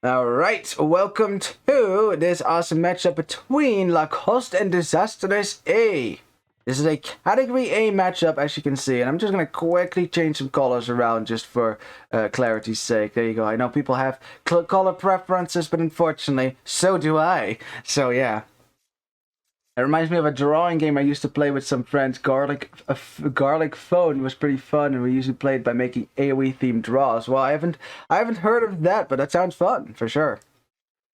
Alright, welcome to this awesome matchup between Lacoste and Desastres A. This is a Category A matchup, as you can see, and I'm just going to quickly change some colors around just for clarity's sake. There you go. I know people have color preferences, but unfortunately, so do I. So yeah. It reminds me of a drawing game I used to play with some friends. Garlic Phone was pretty fun, and we usually played by making AOE themed draws. Well, I haven't heard of that, but that sounds fun for sure.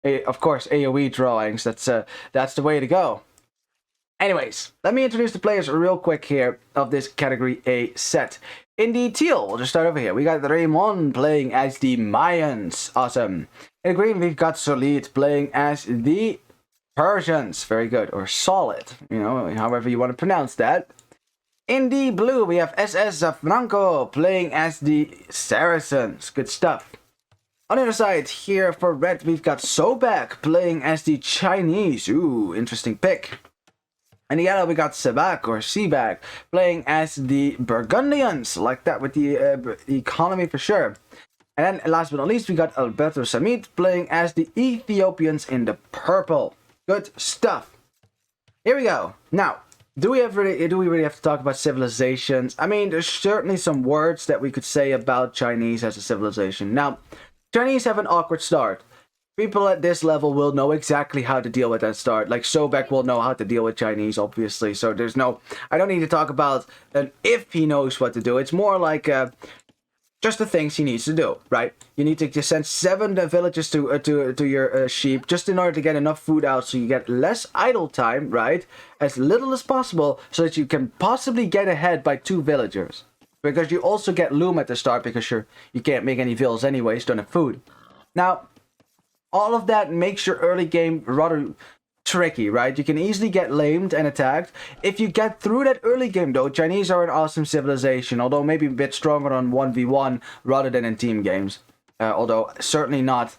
Of course, AOE drawings. That's the way to go. Anyways, let me introduce the players real quick here of this Category A set. In the teal, we'll just start over here. We got Raymond playing as the Mayans. Awesome. In green, we've got Solid playing as the Persians, very good, or solid, you know, however you want to pronounce that. In the blue, we have SS Franco playing as the Saracens, good stuff. On the other side, here for red, we've got Sobek playing as the Chinese, ooh, interesting pick. In the yellow, we got Sebak, or Sebak, playing as the Burgundians, like that with the economy for sure. And then, last but not least, we got Alberto Samit playing as the Ethiopians in the purple. Good stuff. Here we go. Now, do we really have to talk about civilizations? I mean, there's certainly some words that we could say about Chinese as a civilization. Now, Chinese have an awkward start. People at this level will know exactly how to deal with that start. Like, Sobek will know how to deal with Chinese, obviously. So there's no... I don't need to talk about an if he knows what to do. It's more like... just the things he needs to do, right? You need to send 7 villagers to your sheep just in order to get enough food out so you get less idle time, right? As little as possible so that you can possibly get ahead by 2 villagers. Because you also get loom at the start because you can't make any vills anyways, don't have food. Now, all of that makes your early game rather tricky, right? You can easily get lamed and attacked. If you get through that early game though, Chinese are an awesome civilization, although maybe a bit stronger on 1v1 rather than in team games. Although certainly not.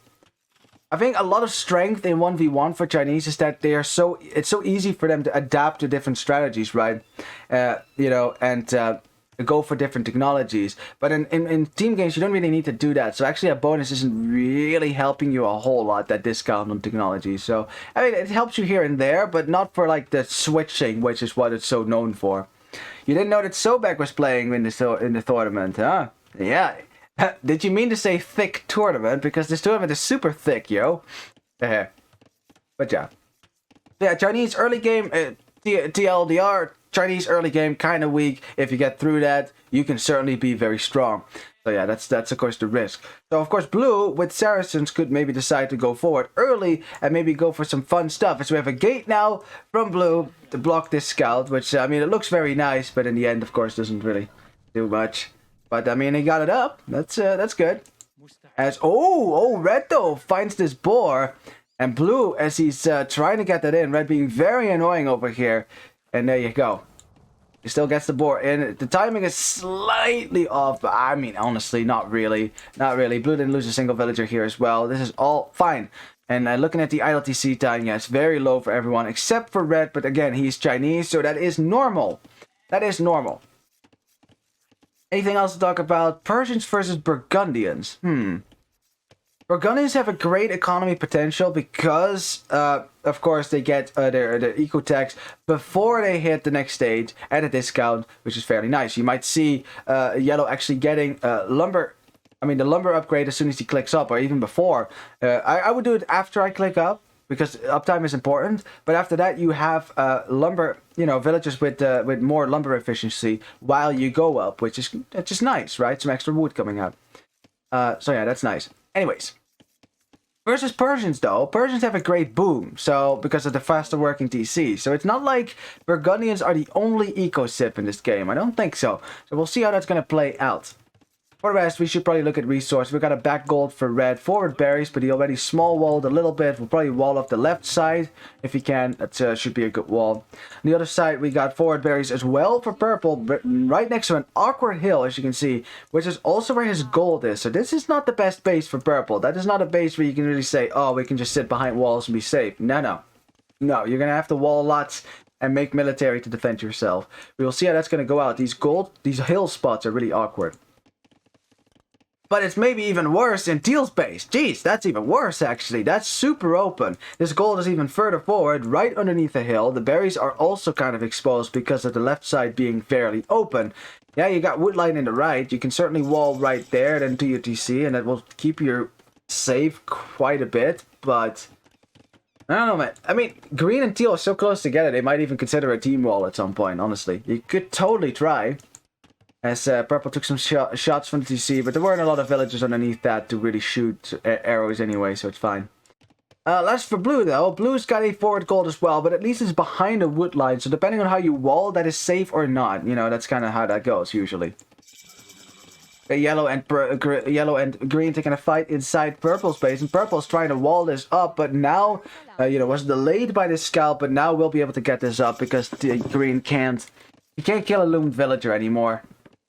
I think a lot of strength in 1v1 for Chinese is that it's so easy for them to adapt to different strategies, right? You know, and go for different technologies. But in team games, you don't really need to do that. So actually a bonus isn't really helping you a whole lot, that discount on technology. So, I mean, it helps you here and there, but not for like the switching, which is what it's so known for. You didn't know that Sobek was playing in the tournament, huh? Yeah. Did you mean to say thick tournament? Because this tournament is super thick, yo. But yeah. Yeah, Chinese early game, TLDR, Chinese early game kind of weak. If you get through that, you can certainly be very strong. So yeah, that's of course the risk. So of course blue with Saracens could maybe decide to go forward early and maybe go for some fun stuff. As we have a gate now from blue to block this scout, which I mean it looks very nice, but in the end of course doesn't really do much. But I mean he got it up. That's good. As red though finds this boar, and blue as he's trying to get that in. Red being very annoying over here. And there you go. He still gets the board in. The timing is slightly off, but I mean, honestly, not really. Not really. Blue didn't lose a single villager here as well. This is all fine. And looking at the ILTC time, yeah, it's very low for everyone except for red. But again, he's Chinese, so that is normal. That is normal. Anything else to talk about? Persians versus Burgundians. Burgundians have a great economy potential because, of course, they get their eco-tax before they hit the next stage at a discount, which is fairly nice. You might see Yellow actually getting lumber. I mean, the lumber upgrade as soon as he clicks up, or even before. I would do it after I click up because uptime is important. But after that, you have lumber, you know, villagers with more lumber efficiency while you go up, which is just nice, right? Some extra wood coming out. So yeah, that's nice. Anyways, versus Persians though, Persians have a great boom, so because of the faster working TC. So it's not like Burgundians are the only eco sip in this game. I don't think so. So we'll see how that's gonna play out. For the rest, we should probably look at resource. We've got a back gold for red, forward berries, but he already small walled a little bit. We'll probably wall off the left side if he can. That should be a good wall. On the other side, we got forward berries as well for purple, but right next to an awkward hill, as you can see, which is also where his gold is. So this is not the best base for purple. That is not a base where you can really say, oh, we can just sit behind walls and be safe. No, no. No, you're going to have to wall lots and make military to defend yourself. We will see how that's going to go out. These hill spots are really awkward. But it's maybe even worse in teal's base. Jeez, that's even worse actually. That's super open. This gold is even further forward, right underneath the hill. The berries are also kind of exposed because of the left side being fairly open. Yeah, you got woodline in the right. You can certainly wall right there, then do your TC, and that will keep you safe quite a bit. But I don't know, man. I mean, green and teal are so close together, they might even consider a team wall at some point, honestly. You could totally try. As purple took some shots from the TC, but there weren't a lot of villagers underneath that to really shoot arrows anyway, so it's fine. Last for blue, though. Blue's got a forward gold as well, but at least it's behind a wood line, so depending on how you wall, that is safe or not. You know, that's kind of how that goes, usually. Yellow and green taking a fight inside purple's base, and purple's trying to wall this up, but now, you know, was delayed by this scout, but now we'll be able to get this up because the green can't kill a loomed villager anymore.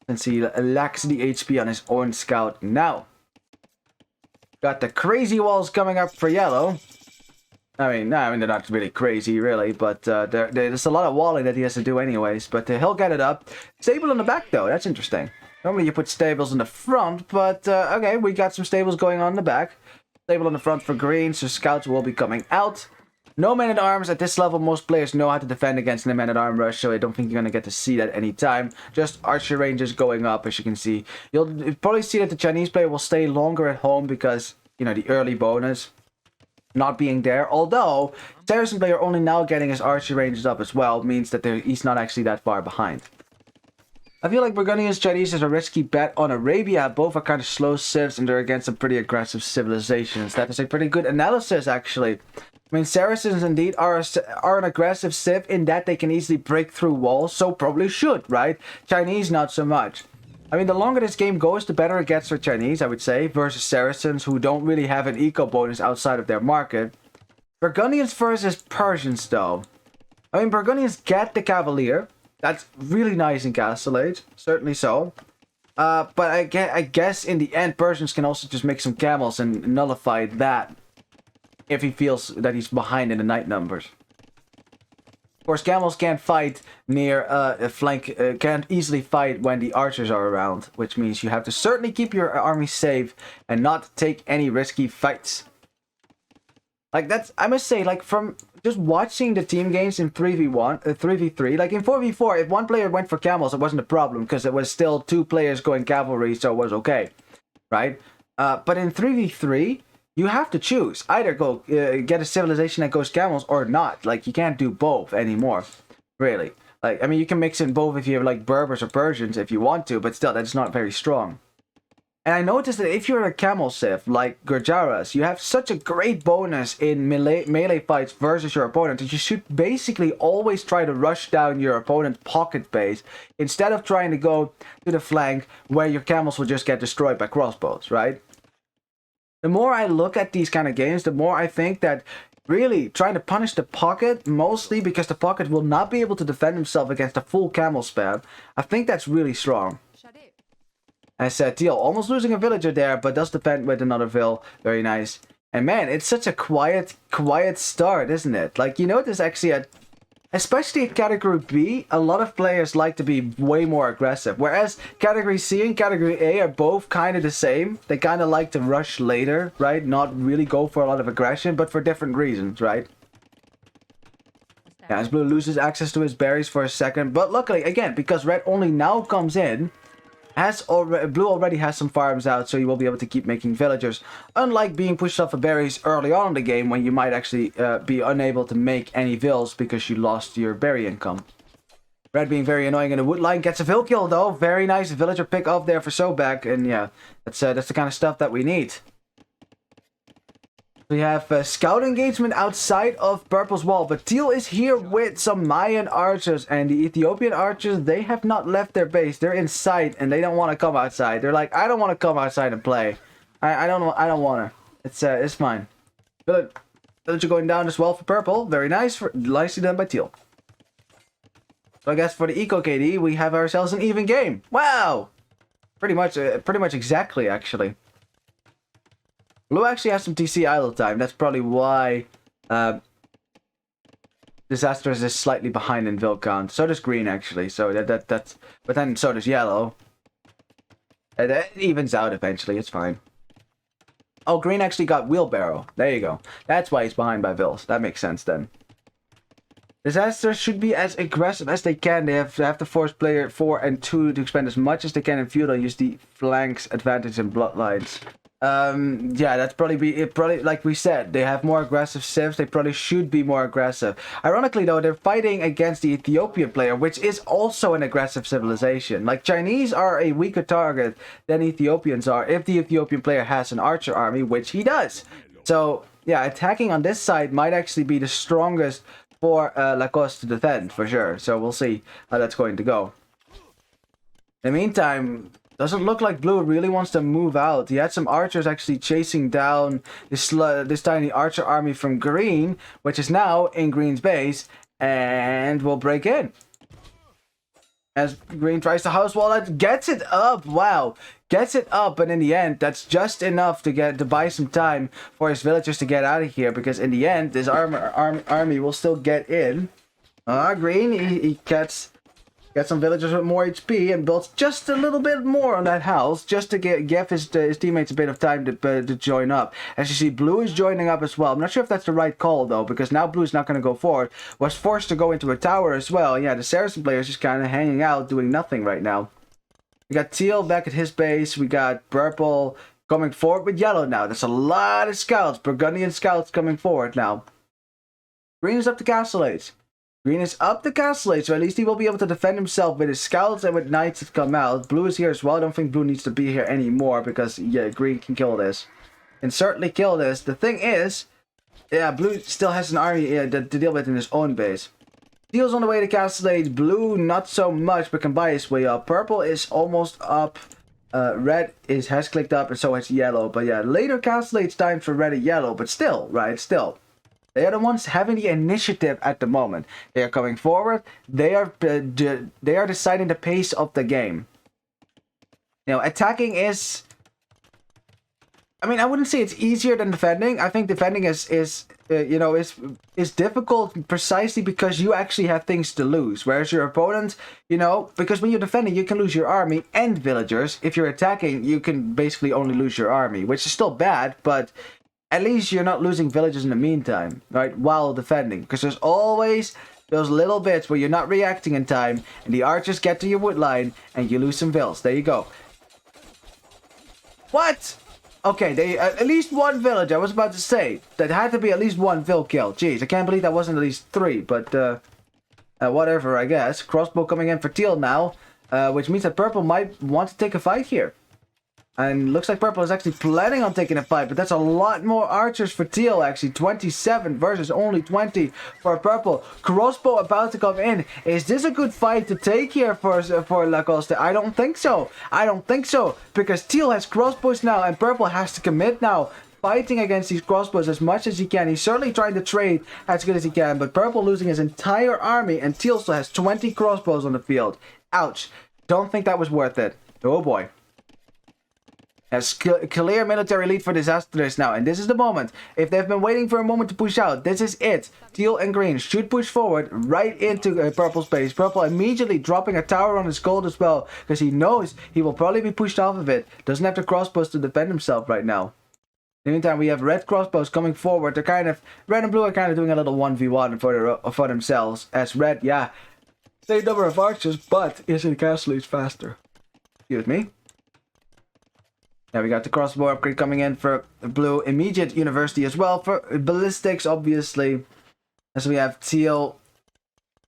Since he lacks the HP on his own scout now. Got the crazy walls coming up for yellow. I mean, they're not really crazy, really, but there's a lot of walling that he has to do anyways, but he'll get it up. Stable in the back, though. That's interesting. Normally you put stables in the front, but okay, we got some stables going on in the back. Stable in the front for green, so scouts will be coming out. No man-at-arms at this level. Most players know how to defend against the man-at-arm rush, so I don't think you're going to get to see that anytime. Just archer ranges going up, as you can see. You'll probably see that the Chinese player will stay longer at home because, you know, the early bonus not being there. Although, Saracen player only now getting his archer ranges up as well means that he's not actually that far behind. I feel like Burgundians Chinese is a risky bet on Arabia. Both are kind of slow civs and they're against some pretty aggressive civilizations. That is a pretty good analysis, actually. I mean, Saracens indeed are an aggressive civ in that they can easily break through walls, so probably should, right? Chinese, not so much. I mean, the longer this game goes, the better it gets for Chinese, I would say, versus Saracens, who don't really have an eco bonus outside of their market. Burgundians versus Persians, though. I mean, Burgundians get the Cavalier. That's really nice in Castle Age, certainly so. But I guess in the end, Persians can also just make some camels and nullify that. If he feels that he's behind in the night numbers. Of course, camels can't fight near a flank, can't easily fight when the archers are around, which means you have to certainly keep your army safe and not take any risky fights. Like that's, I must say, like from just watching the team games in 3v1, 3v3, like in 4v4, if one player went for camels, it wasn't a problem because it was still two players going cavalry, so it was okay, right? But in 3v3, you have to choose. Either go get a civilization that goes camels or not. Like, you can't do both anymore. Really. Like, I mean, you can mix in both if you have, like, Berbers or Persians if you want to, but still, that's not very strong. And I noticed that if you're a camel civ, like Gurjaras, you have such a great bonus in melee fights versus your opponent that you should basically always try to rush down your opponent's pocket base instead of trying to go to the flank where your camels will just get destroyed by crossbows, right? The more I look at these kind of games, the more I think that really trying to punish the pocket, mostly because the pocket will not be able to defend himself against a full camel spam, I think that's really strong. I said, Teal, almost losing a villager there, but does defend with another vill. Very nice. And man, it's such a quiet start, isn't it? Like, you notice actually especially at Category B, a lot of players like to be way more aggressive. Whereas Category C and Category A are both kind of the same. They kind of like to rush later, right? Not really go for a lot of aggression, but for different reasons, right? Yeah, as Blue loses access to his berries for a second. But luckily, again, because Red only now comes in, Blue already has some farms out, so you will be able to keep making villagers. Unlike being pushed off of berries early on in the game, when you might actually be unable to make any vills because you lost your berry income. Red being very annoying in the wood line gets a vill kill though. Very nice villager pick up there for Sobek, and yeah, that's the kind of stuff that we need. We have scout engagement outside of Purple's wall, but Teal is here with some Mayan archers, and the Ethiopian archers, they have not left their base. They're inside, and they don't want to come outside. They're like, I don't want to come outside and play. I don't want to. It's fine. Villager going down as well for Purple. Very nice. Nicely done by Teal. So I guess for the Eco KD, we have ourselves an even game. Wow! Pretty much exactly, actually. Blue actually has some TC idle time. That's probably why Disasters is slightly behind in vill count. So does green, actually. So that's but then so does yellow. It evens out eventually. It's fine. Oh, green actually got wheelbarrow. There you go. That's why he's behind by Vils. That makes sense then. Disasters should be as aggressive as they can. They have to force player 4 and 2 to expend as much as they can in feudal. Use the flanks advantage in bloodlines. Yeah, that's probably like we said, they have more aggressive civs. They probably should be more aggressive. Ironically though, they're fighting against the Ethiopian player, which is also an aggressive civilization. Like, Chinese are a weaker target than Ethiopians are if the Ethiopian player has an archer army, which he does. So yeah, attacking on this side might actually be the strongest for Lacoste to defend, for sure. So we'll see how that's going to go. In the meantime, doesn't look like blue really wants to move out. He had some archers actually chasing down this tiny archer army from green, which is now in green's base, and will break in. As green tries to house wall it, gets it up. Wow, gets it up, but in the end, that's just enough to buy some time for his villagers to get out of here. Because in the end, this army will still get in. Green, he gets some villagers with more HP and builds just a little bit more on that house, just to give his teammates a bit of time to join up. As you see, blue is joining up as well. I'm not sure if that's the right call though, because now blue is not going to go forward. Was forced to go into a tower as well. Yeah, the Saracen player is just kind of hanging out, doing nothing right now. We got teal back at his base. We got purple coming forward with yellow now. There's a lot of scouts, Burgundian scouts coming forward now. Green is up to castle age. Green is up the castle age, so at least he will be able to defend himself with his scouts and with knights that come out. Blue is here as well. I don't think blue needs to be here anymore because, yeah, green can kill this. Can certainly kill this. The thing is, yeah, blue still has an army to deal with in his own base. Teal's on the way to castle age. Blue, not so much, but can buy his way up. Purple is almost up. Red has clicked up, and so has yellow. But yeah, later castle age time for red and yellow, but still, right, still. They are the ones having the initiative at the moment. They are coming forward. They are deciding the pace of the game. You know, attacking is, I mean, I wouldn't say it's easier than defending. I think defending is difficult precisely because you actually have things to lose. Whereas your opponent, you know, because when you're defending, you can lose your army and villagers. If you're attacking, you can basically only lose your army, which is still bad, but at least you're not losing villages in the meantime, right, while defending. Because there's always those little bits where you're not reacting in time, and the archers get to your wood line, and you lose some vills. There you go. What? Okay, they at least one village, I was about to say. That had to be at least one vill kill. Jeez, I can't believe that wasn't at least 3, but whatever, I guess. Crossbow coming in for teal now, which means that purple might want to take a fight here. And looks like purple is actually planning on taking a fight, but that's a lot more archers for teal, actually. 27 versus only 20 for purple. Crossbow about to come in. Is this a good fight to take here for Lacoste? I don't think so. I don't think so. Because teal has crossbows now, and purple has to commit now. Fighting against these crossbows as much as he can. He's certainly trying to trade as good as he can, but purple losing his entire army, and teal still has 20 crossbows on the field. Ouch. Don't think that was worth it. Oh boy. Has clear military lead for Disasters now, and this is the moment. If they've been waiting for a moment to push out, this is it. Teal and green should push forward right into purple's base. Purple immediately dropping a tower on his gold as well, because he knows he will probably be pushed off of it. Doesn't have the crossbows to defend himself right now. In the meantime, we have red crossbows coming forward. They're kind of, red and blue are kind of doing a little 1v1 for themselves. As red, yeah, same number of archers, but is in castle is faster. Excuse me. Yeah, we got the crossbow upgrade coming in for blue. Immediate university as well for ballistics, obviously. As we have teal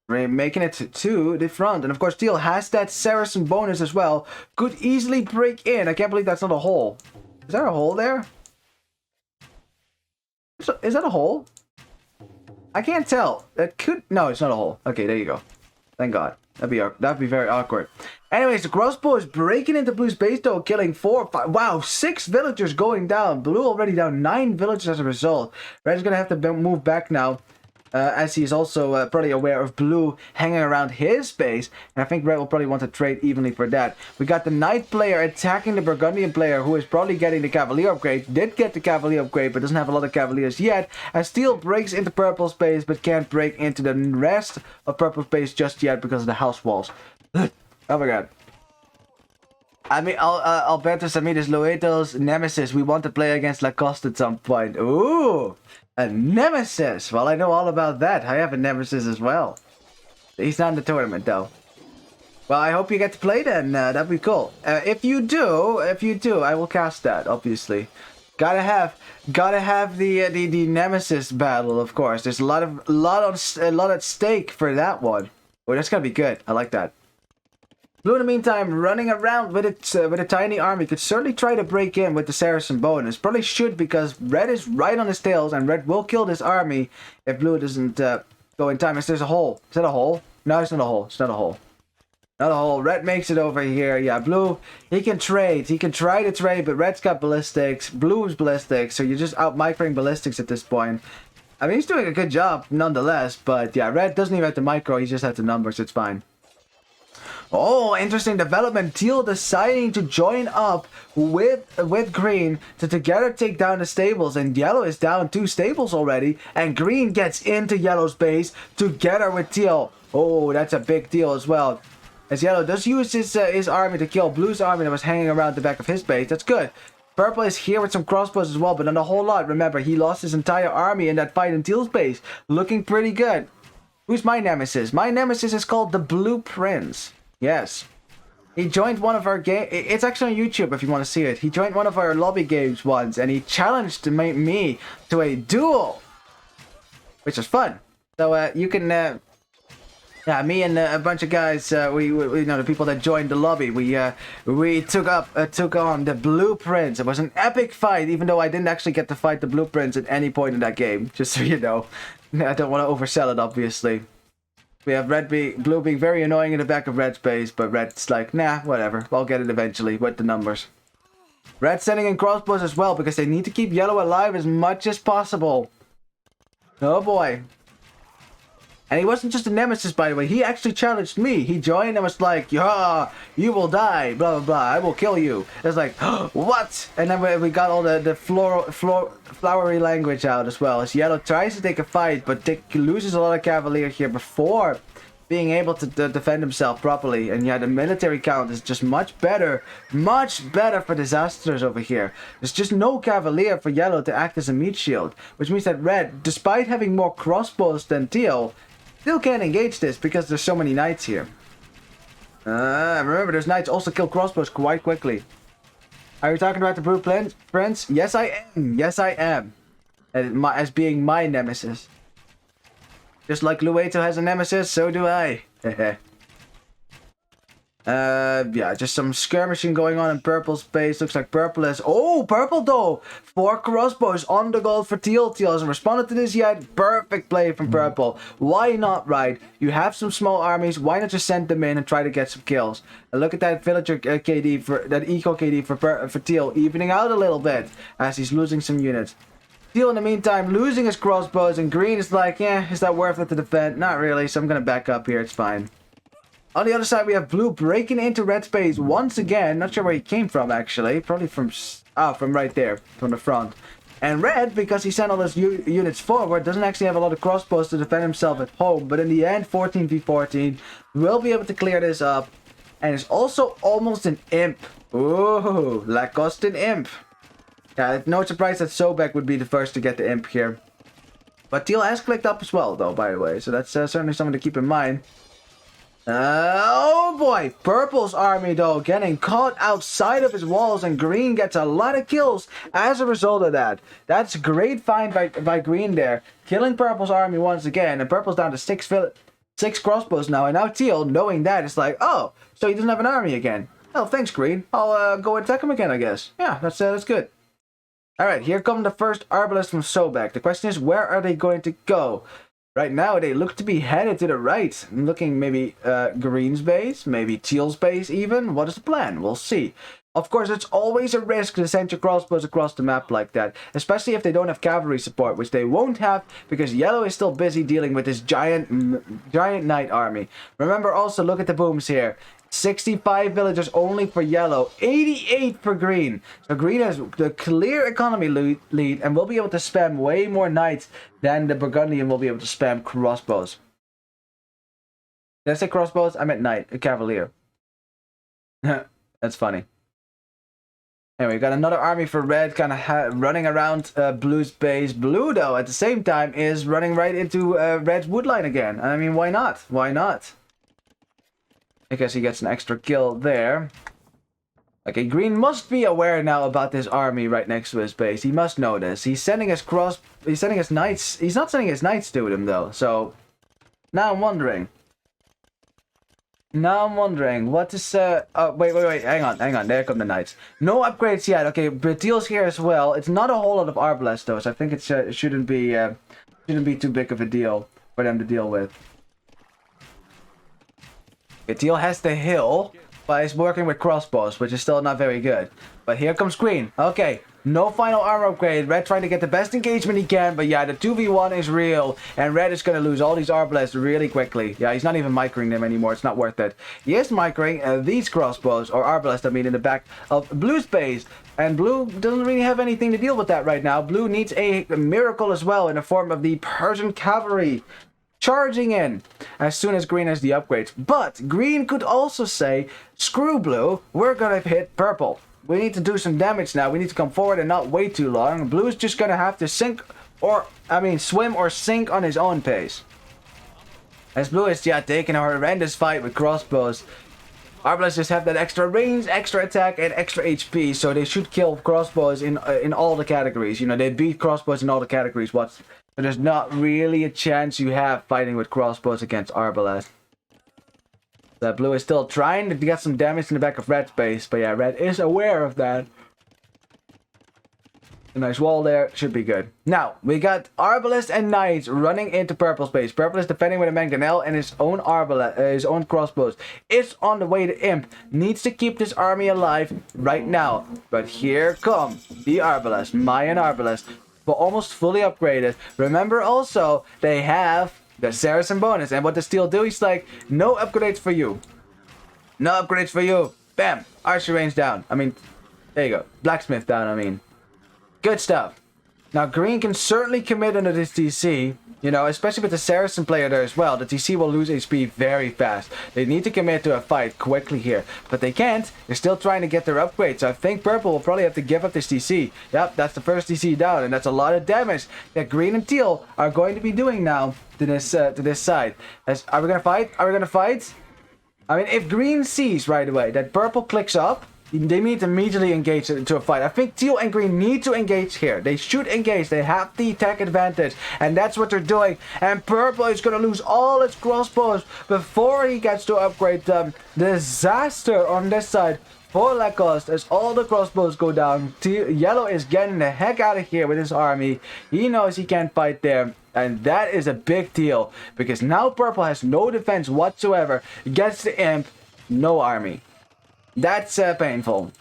making it to the front. And of course, teal has that Saracen bonus as well. Could easily break in. I can't believe that's not a hole. Is there a hole there? Is that a hole? I can't tell. That could... No, it's not a hole. Okay, there you go. Thank God. That'd be very awkward. Anyways, the crossbow is breaking into blue's base though, killing 4, 5, wow, 6 villagers going down. Blue already down 9 villagers as a result. Red's gonna have to move back now, as he's also probably aware of blue hanging around his base. And I think red will probably want to trade evenly for that. We got the knight player attacking the Burgundian player, who is probably getting the cavalier upgrade. Did get the cavalier upgrade, but doesn't have a lot of cavaliers yet. As teal breaks into purple's base, but can't break into the rest of purple's base just yet because of the house walls. Oh my god. I mean, Albertus Amides Loeto's nemesis. We want to play against Lacoste at some point. Ooh, a nemesis. Well, I know all about that. I have a nemesis as well. He's not in the tournament, though. Well, I hope you get to play then. That'd be cool. If you do, I will cast that. Obviously, gotta have the nemesis battle. Of course, there's a lot at stake for that one. Oh, that's gonna be good. I like that. Blue, in the meantime, running around with a tiny army, could certainly try to break in with the Saracen bonus. Probably should, because red is right on his tails, and red will kill this army if blue doesn't go in time. There's a hole. Is that a hole? No, it's not a hole. It's not a hole. Not a hole. Red makes it over here. Yeah, blue, he can trade. He can try to trade, but red's got ballistics. Blue's ballistics, so you're just out microing ballistics at this point. I mean, he's doing a good job nonetheless, but yeah, red doesn't even have to micro. He just has the numbers. It's fine. Oh, interesting development. Teal deciding to join up with green to together take down the stables, and yellow is down 2 stables already, and green gets into yellow's base together with teal. Oh, that's a big deal as well, as yellow does use his army to kill blue's army that was hanging around the back of his base. That's good. Purple is here with some crossbows as well, but not a whole lot. Remember, he lost his entire army in that fight in teal's base. Looking pretty good. Who's my nemesis? My nemesis is called the Blue Prince. Yes. He joined one of our games. It's actually on YouTube if you want to see it. He joined one of our lobby games once, and he challenged me to a duel, which was fun. So you can, yeah, me and a bunch of guys, we you know, the people that joined the lobby, we took on the Blueprints. It was an epic fight, even though I didn't actually get to fight the Blueprints at any point in that game. Just so you know, I don't want to oversell it, obviously. We have blue being very annoying in the back of red's base, but red's like, nah, whatever. I'll get it eventually with the numbers. Red sending in crossbows as well, because they need to keep yellow alive as much as possible. Oh boy. And he wasn't just a nemesis, by the way. He actually challenged me. He joined and was like, yeah, you will die, blah, blah, blah. I will kill you. It's like, what? And then we got all the flowery language out as well. As yellow tries to take a fight, but loses a lot of cavalier here before being able to defend himself properly. And yeah, the military count is just much better for disasters over here. There's just no cavalier for yellow to act as a meat shield, which means that red, despite having more crossbows than teal, still can't engage this because there's so many knights here. Remember, those knights also kill crossbows quite quickly. Are you talking about the Blue Prince? Yes, I am. Yes, I am. As being my nemesis. Just like Lueto has a nemesis, so do I. Yeah, just some skirmishing going on in purple's base. Looks like purple is... Oh, purple though! 4 crossbows on the goal for teal. Teal hasn't responded to this yet. Perfect play from purple. Why not, right? You have some small armies. Why not just send them in and try to get some kills? And look at that villager KD for... That eco KD for teal. Evening out a little bit as he's losing some units. Teal, in the meantime, losing his crossbows. And green is like, yeah, is that worth it to defend? Not really, so I'm gonna back up here. It's fine. On the other side, we have blue breaking into red space once again. Not sure where he came from, actually. Probably from right there, from the front. And red, because he sent all his units forward, doesn't actually have a lot of crossbows to defend himself at home. But in the end, 14v14, will be able to clear this up. And it's also almost an imp. Ooh, Lacoste and imp. Yeah, no surprise that Sobek would be the first to get the imp here. But teal has clicked up as well, though, by the way. So that's certainly something to keep in mind. Oh boy, purple's army though getting caught outside of his walls, and green gets a lot of kills as a result of that. That's a great find by green there, killing purple's army once again, and purple's down to 6 crossbows now. And now teal, knowing that, it's like, oh, so he doesn't have an army again. Oh, thanks green. I'll go attack him again, I guess. Yeah, that's good. All right, here come the first arbalists from Sobek. The question is, where are they going to go? Right now, they look to be headed to the right. I'm looking maybe green's base, maybe teal's base even. What is the plan? We'll see. Of course, it's always a risk to send your crossbows across the map like that, especially if they don't have cavalry support, which they won't have because yellow is still busy dealing with this giant knight army. Remember also, look at the booms here. 65 villagers only for yellow, 88 for green. So green has the clear economy lead and will be able to spam way more knights than the Burgundian will be able to spam crossbows. Did I say crossbows? I meant knight, a cavalier. That's funny. Anyway, got another army for red, kind of running around blue's base. Blue, though, at the same time, is running right into red's woodline again. I mean, why not? Why not? I guess he gets an extra kill there. Okay, green must be aware now about this army right next to his base. He must know this. He's sending his knights. He's not sending his knights to them, though. So, now I'm wondering. What is, oh, wait, hang on, there come the knights. No upgrades yet, okay, but deals here as well. It's not a whole lot of Arbalest, though, so I think it shouldn't be too big of a deal for them to deal with. Okay, Teal has the hill, but he's working with crossbows, which is still not very good. But here comes green, okay. No final armor upgrade. Red trying to get the best engagement he can. But yeah, the 2v1 is real. And red is going to lose all these arbalests really quickly. Yeah, he's not even microing them anymore. It's not worth it. He is microing these crossbows, or arbalests, I mean, in the back of blue's base. And blue doesn't really have anything to deal with that right now. Blue needs a miracle as well in the form of the Persian cavalry charging in as soon as green has the upgrades. But green could also say, screw blue, we're going to hit purple. We need to do some damage now. We need to come forward and not wait too long. Blue's just gonna have to swim or sink on his own pace. As blue is, yeah, taking a horrendous fight with crossbows. Arbalests just have that extra range, extra attack, and extra HP, so they should kill crossbows in all the categories. You know, they beat crossbows in all the categories. But there's not really a chance you have fighting with crossbows against Arbalest. Blue is still trying to get some damage in the back of red's base, but yeah, red is aware of that. A nice wall there, should be good. Now, we got Arbalest and Knights running into purple's base. Purple is defending with a mangonel and his own his own crossbows. It's on the way to Imp. Needs to keep this army alive right now. But here come the Arbalest, Mayan Arbalest, but almost fully upgraded. Remember also, they have the Saracen bonus, and what does Steel do? He's like, no upgrades for you. No upgrades for you. Bam! Archer range down. I mean, there you go. Blacksmith down, I mean. Good stuff. Now, green can certainly commit under this TC. You know, especially with the Saracen player there as well. The TC will lose HP very fast. They need to commit to a fight quickly here. But they can't. They're still trying to get their upgrade. So I think purple will probably have to give up this TC. Yep, that's the first TC down. And that's a lot of damage that green and teal are going to be doing now to this side. Are we going to fight? Are we going to fight? I mean, if green sees right away that purple clicks up, they need to immediately engage into a fight. I think teal and green need to engage here. They should engage. They have the attack advantage. And that's what they're doing. And purple is going to lose all its crossbows before he gets to upgrade them. Disaster on this side for Lacoste as all the crossbows go down. Yellow is getting the heck out of here with his army. He knows he can't fight there. And that is a big deal. Because now purple has no defense whatsoever. Gets the imp. No army. That's painful.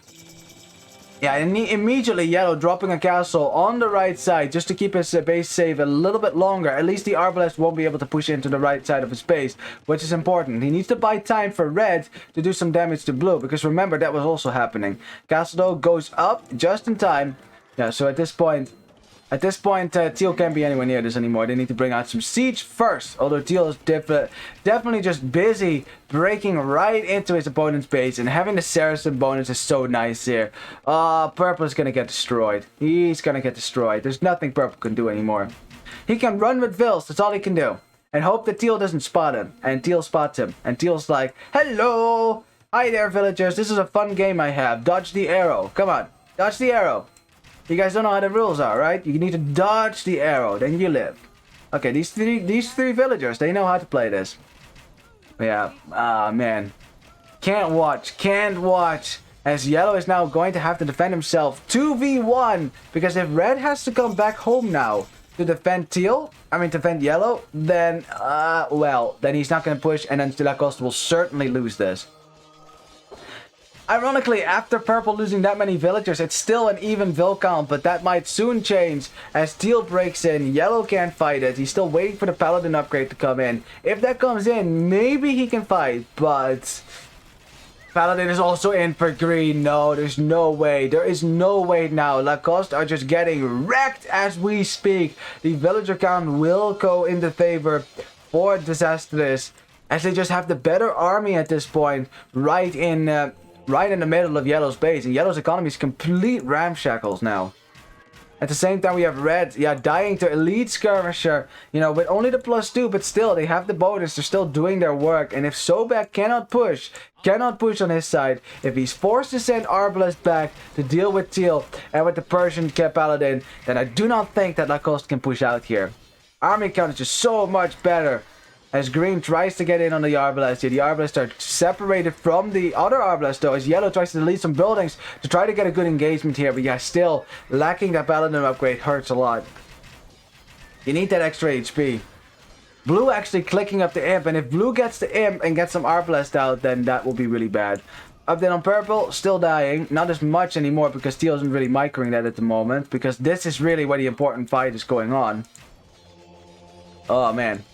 Yeah, and immediately yellow dropping a castle on the right side just to keep his base safe a little bit longer. At least the Arbalest won't be able to push into the right side of his base, which is important. He needs to buy time for red to do some damage to blue, because remember, that was also happening. Castle though goes up just in time. Yeah, so at this point, teal can't be anywhere near this anymore. They need to bring out some siege first. Although teal is definitely just busy breaking right into his opponent's base. And having the Saracen bonus is so nice here. Purple is going to get destroyed. He's going to get destroyed. There's nothing purple can do anymore. He can run with Vils. That's all he can do. And hope that teal doesn't spot him. And teal spots him. And teal's like, hello. Hi there, villagers. This is a fun game I have. Dodge the arrow. Come on. Dodge the arrow. You guys don't know how the rules are, right? You need to dodge the arrow, then you live. Okay, these three villagers, they know how to play this. Yeah, man. Can't watch. As yellow is now going to have to defend himself 2v1. Because if red has to come back home now to defend defend yellow, then, well, then he's not going to push, and then Lacoste will certainly lose this. Ironically, after purple losing that many villagers, it's still an even vill count, but that might soon change as teal breaks in. Yellow can't fight it. He's still waiting for the paladin upgrade to come in. If that comes in, maybe he can fight, but paladin is also in for green. No, there's no way. There is no way now. Lacoste are just getting wrecked as we speak. The villager count will go into favor for Disastrous, as they just have the better army at this point, right in right in the middle of Yellow's base, and Yellow's economy is complete ramshackles now. At the same time, we have Red, yeah, dying to Elite Skirmisher, you know, with only the +2, but still, they have the bonus, they're still doing their work, and if Sobek cannot push on his side, if he's forced to send Arbalest back to deal with Teal and with the Persian Paladin, then I do not think that Lacoste can push out here. Army count is just so much better. As Green tries to get in on the Arbalest, the Arbalests are separated from the other Arbalest though, as Yellow tries to delete some buildings to try to get a good engagement here, but yeah, still lacking that Paladin upgrade hurts a lot. You need that extra HP. Blue actually clicking up the Imp, and if Blue gets the Imp and gets some Arbalest out, then that will be really bad. Update on Purple, still dying, not as much anymore because Teal isn't really microing that at the moment, because this is really where the important fight is going on. Oh man.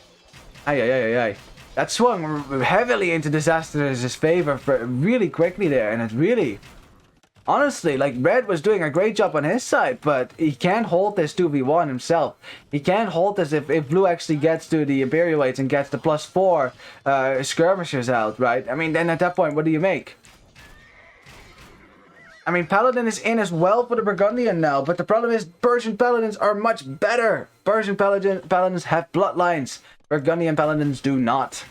Ay. That swung heavily into Disaster's favor for really quickly there, and it really, honestly, like Red was doing a great job on his side, but he can't hold this 2v1 himself. He can't hold this if Blue actually gets to the Imperial Weights and gets the +4 skirmishers out, right? I mean, then at that point, what do you make? I mean, Paladin is in as well for the Burgundian now, but the problem is Persian Paladins are much better. Persian Paladins have bloodlines. Burgundian Paladins do not.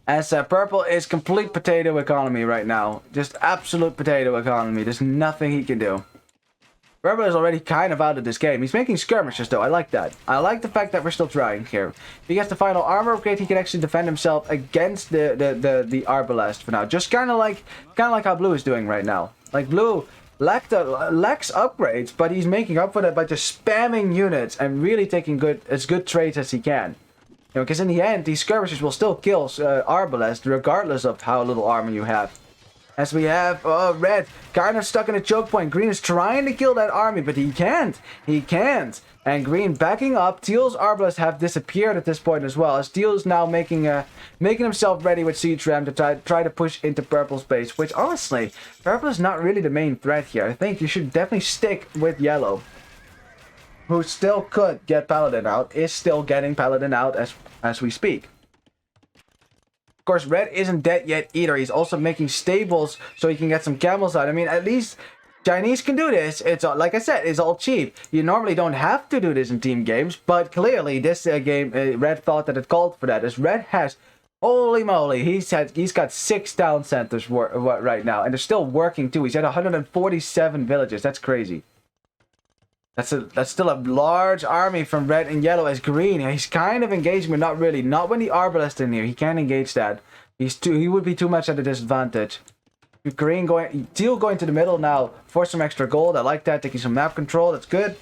As Purple is complete potato economy right now. Just absolute potato economy. There's nothing he can do. Purple is already kind of out of this game. He's making skirmishes though. I like that. I like the fact that we're still trying here. If he gets the final armor upgrade, he can actually defend himself against the Arbalest for now. Just kind of like how Blue is doing right now. Like Blue lacks upgrades, but he's making up for that by just spamming units and really taking as good trades as he can. You know, because in the end, these skirmishers will still kill Arbalest regardless of how little armor you have. As we have Red kind of stuck in a choke point. Green is trying to kill that army, but he can't. He can't. And Green backing up. Teal's Arbalests have disappeared at this point as well, as Teal is now making himself ready with Siege Ram to try to push into Purple's base, which honestly, Purple is not really the main threat here. I think you should definitely stick with Yellow, who still could get Paladin out, is still getting Paladin out as we speak. Of course, Red isn't dead yet either. He's also making stables so he can get some camels out. I mean, at least Chinese can do this. It's like I said, it's all cheap. You normally don't have to do this in team games, but clearly this game, Red thought that it called for that. As Red has, holy moly, he's got 6 town centers right now, and they're still working too. He's at 147 villages. That's crazy. That's still a large army from Red and Yellow. As Green, he's kind of engaging, but not really. Not when the Arbalest in here. He can't engage that. He would be too much at a disadvantage. Teal going to the middle now for some extra gold. I like that. Taking some map control. That's good.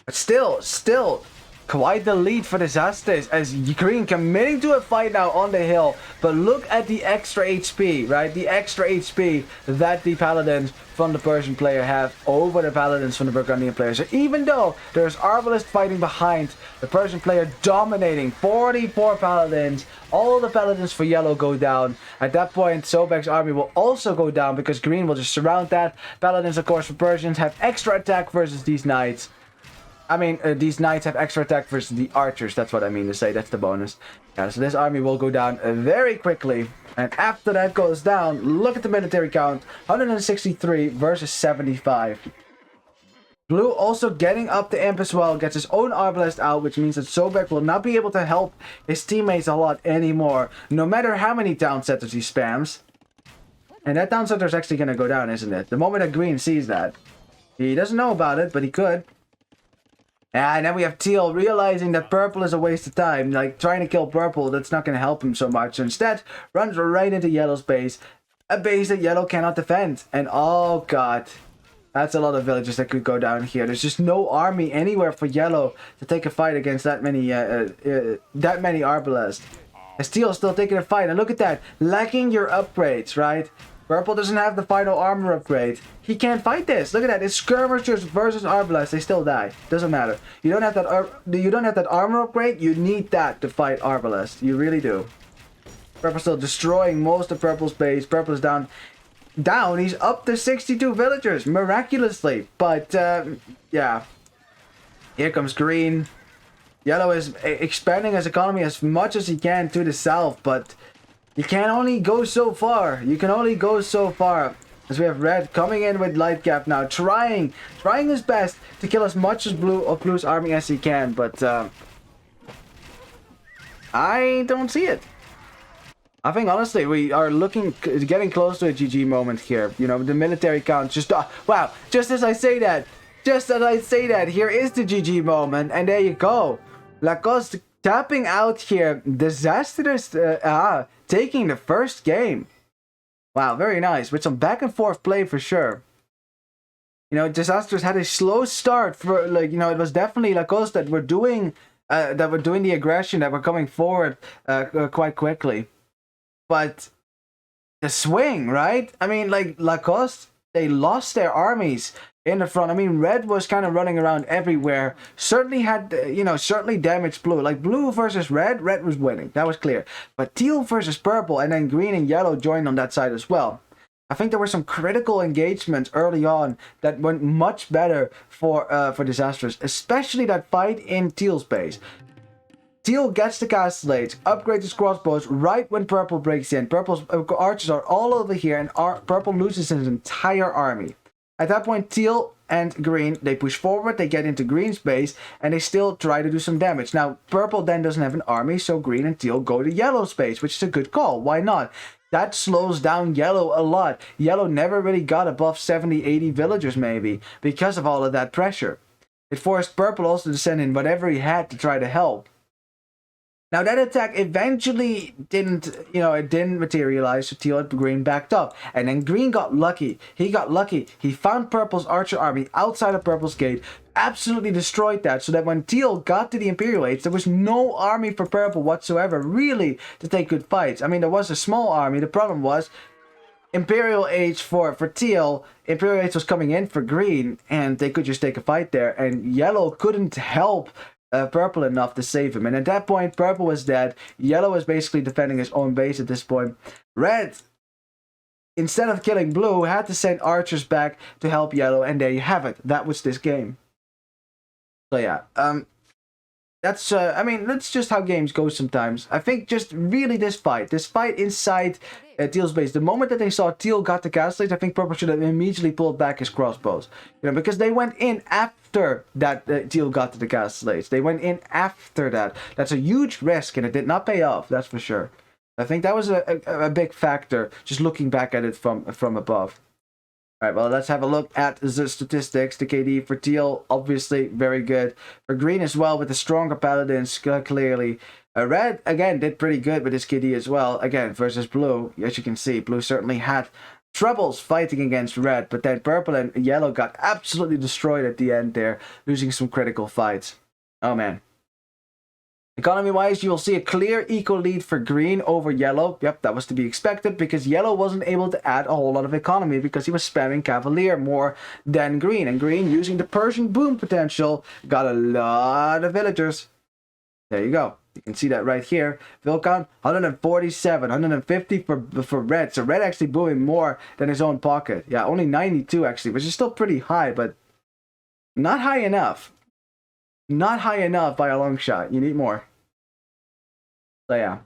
But still, quite the lead for Disasters, as Green committing to a fight now on the hill. But look at the extra HP, right? The extra HP that the Paladins from the Persian player have over the Paladins from the Burgundian player. So even though there's Arbalest fighting behind, the Persian player dominating 44 Paladins, all the Paladins for Yellow go down. At that point, Sobek's army will also go down because Green will just surround that. Paladins, of course, for Persians have extra attack versus these Knights. I mean, these Knights have extra attack versus the Archers. That's what I mean to say. That's the bonus. Yeah, so this army will go down very quickly. And after that goes down, look at the military count. 163 versus 75. Blue also getting up the Imp as well. Gets his own Arbalest out, which means that Sobek will not be able to help his teammates a lot anymore. No matter how many town centers he spams. And that town center is actually going to go down, isn't it? The moment that Green sees that. He doesn't know about it, but he could. And then we have Teal realizing that Purple is a waste of time. Like, trying to kill Purple, that's not going to help him so much. So instead, runs right into Yellow's base. A base that Yellow cannot defend. And oh god, that's a lot of villages that could go down here. There's just no army anywhere for Yellow to take a fight against that many Arbalests. As Teal is still taking a fight. And look at that, lacking your upgrades, right? Purple doesn't have the final armor upgrade. He can't fight this. Look at that. It's skirmishers versus Arbalest. They still die. Doesn't matter. You don't have that armor upgrade. You need that to fight Arbalest. You really do. Purple's still destroying most of Purple's base. Purple's down. He's up to 62 villagers miraculously. But yeah. Here comes Green. Yellow is expanding his economy as much as he can to the south, but You can only go so far. You can only go so far. As we have red coming in with light gap now, trying his best to kill as much of blue's army as he can, but I don't see it. I think honestly we are getting close to a GG moment here. You know, the military count just wow. Just as I say that, here is the GG moment, and there you go. Lacoste tapping out here. Disastrous taking the first game. Wow, very nice. With some back and forth play for sure. You know, Disastrous had a slow start for, like, you know, it was definitely Lacoste that were doing the aggression, that were coming forward quite quickly. But the swing, right? I mean, like, Lacoste, they lost their armies in the front. I mean, red was kind of running around everywhere. Certainly had, you know, certainly damaged blue. Like, blue versus red was winning. That was clear. But teal versus purple, and then green and yellow joined on that side as well. I think there were some critical engagements early on that went much better for Disastrous, especially that fight in teal's base. Teal gets the castellades, upgrades his crossbows right when purple breaks in. Purple's archers are all over here, and purple loses his entire army. At that point, teal and green, they push forward, they get into green's base, and they still try to do some damage. Now, purple then doesn't have an army, so green and teal go to yellow's base, which is a good call. Why not? That slows down yellow a lot. Yellow never really got above 70, 80 villagers maybe, because of all of that pressure. It forced purple also to send in whatever he had to try to help. Now that attack eventually didn't materialize, so teal and green backed up. And then green got lucky. He got lucky. He found purple's archer army outside of purple's gate, absolutely destroyed that, so that when teal got to the Imperial Age, there was no army for purple whatsoever, really, to take good fights. I mean, there was a small army. The problem was, Imperial Age for teal, Imperial Age was coming in for green, and they could just take a fight there, and yellow couldn't help purple enough to save him. And at that point, purple was dead. Yellow was basically defending his own base at this point. Red, instead of killing blue, had to send archers back to help yellow, and there you have it. That was this game. So yeah, that's I mean, that's just how games go sometimes. I think just really this fight inside teal's base, the moment that they saw teal got the castellades, I think purple should have immediately pulled back his crossbows, you know, because they went in after that teal got to the castellades. They went in after that. That's a huge risk, and it did not pay off, that's for sure. I think that was a big factor, just looking back at it from above. Alright, well, let's have a look at the statistics. The KD for teal, obviously, very good. For green as well, with the stronger paladins, clearly. Red, again, did pretty good with his KD as well. Again, versus blue, as you can see, blue certainly had troubles fighting against red. But then purple and yellow got absolutely destroyed at the end there, losing some critical fights. Oh, man. Economy-wise, you will see a clear equal lead for green over yellow. Yep, that was to be expected, because yellow wasn't able to add a whole lot of economy because he was spamming Cavalier more than green. And green, using the Persian boom potential, got a lot of villagers. There you go. You can see that right here. Vill count, 147, 150 for red. So red actually booming more than his own pocket. Yeah, only 92 actually, which is still pretty high, but not high enough. Not high enough by a long shot. You need more. So yeah.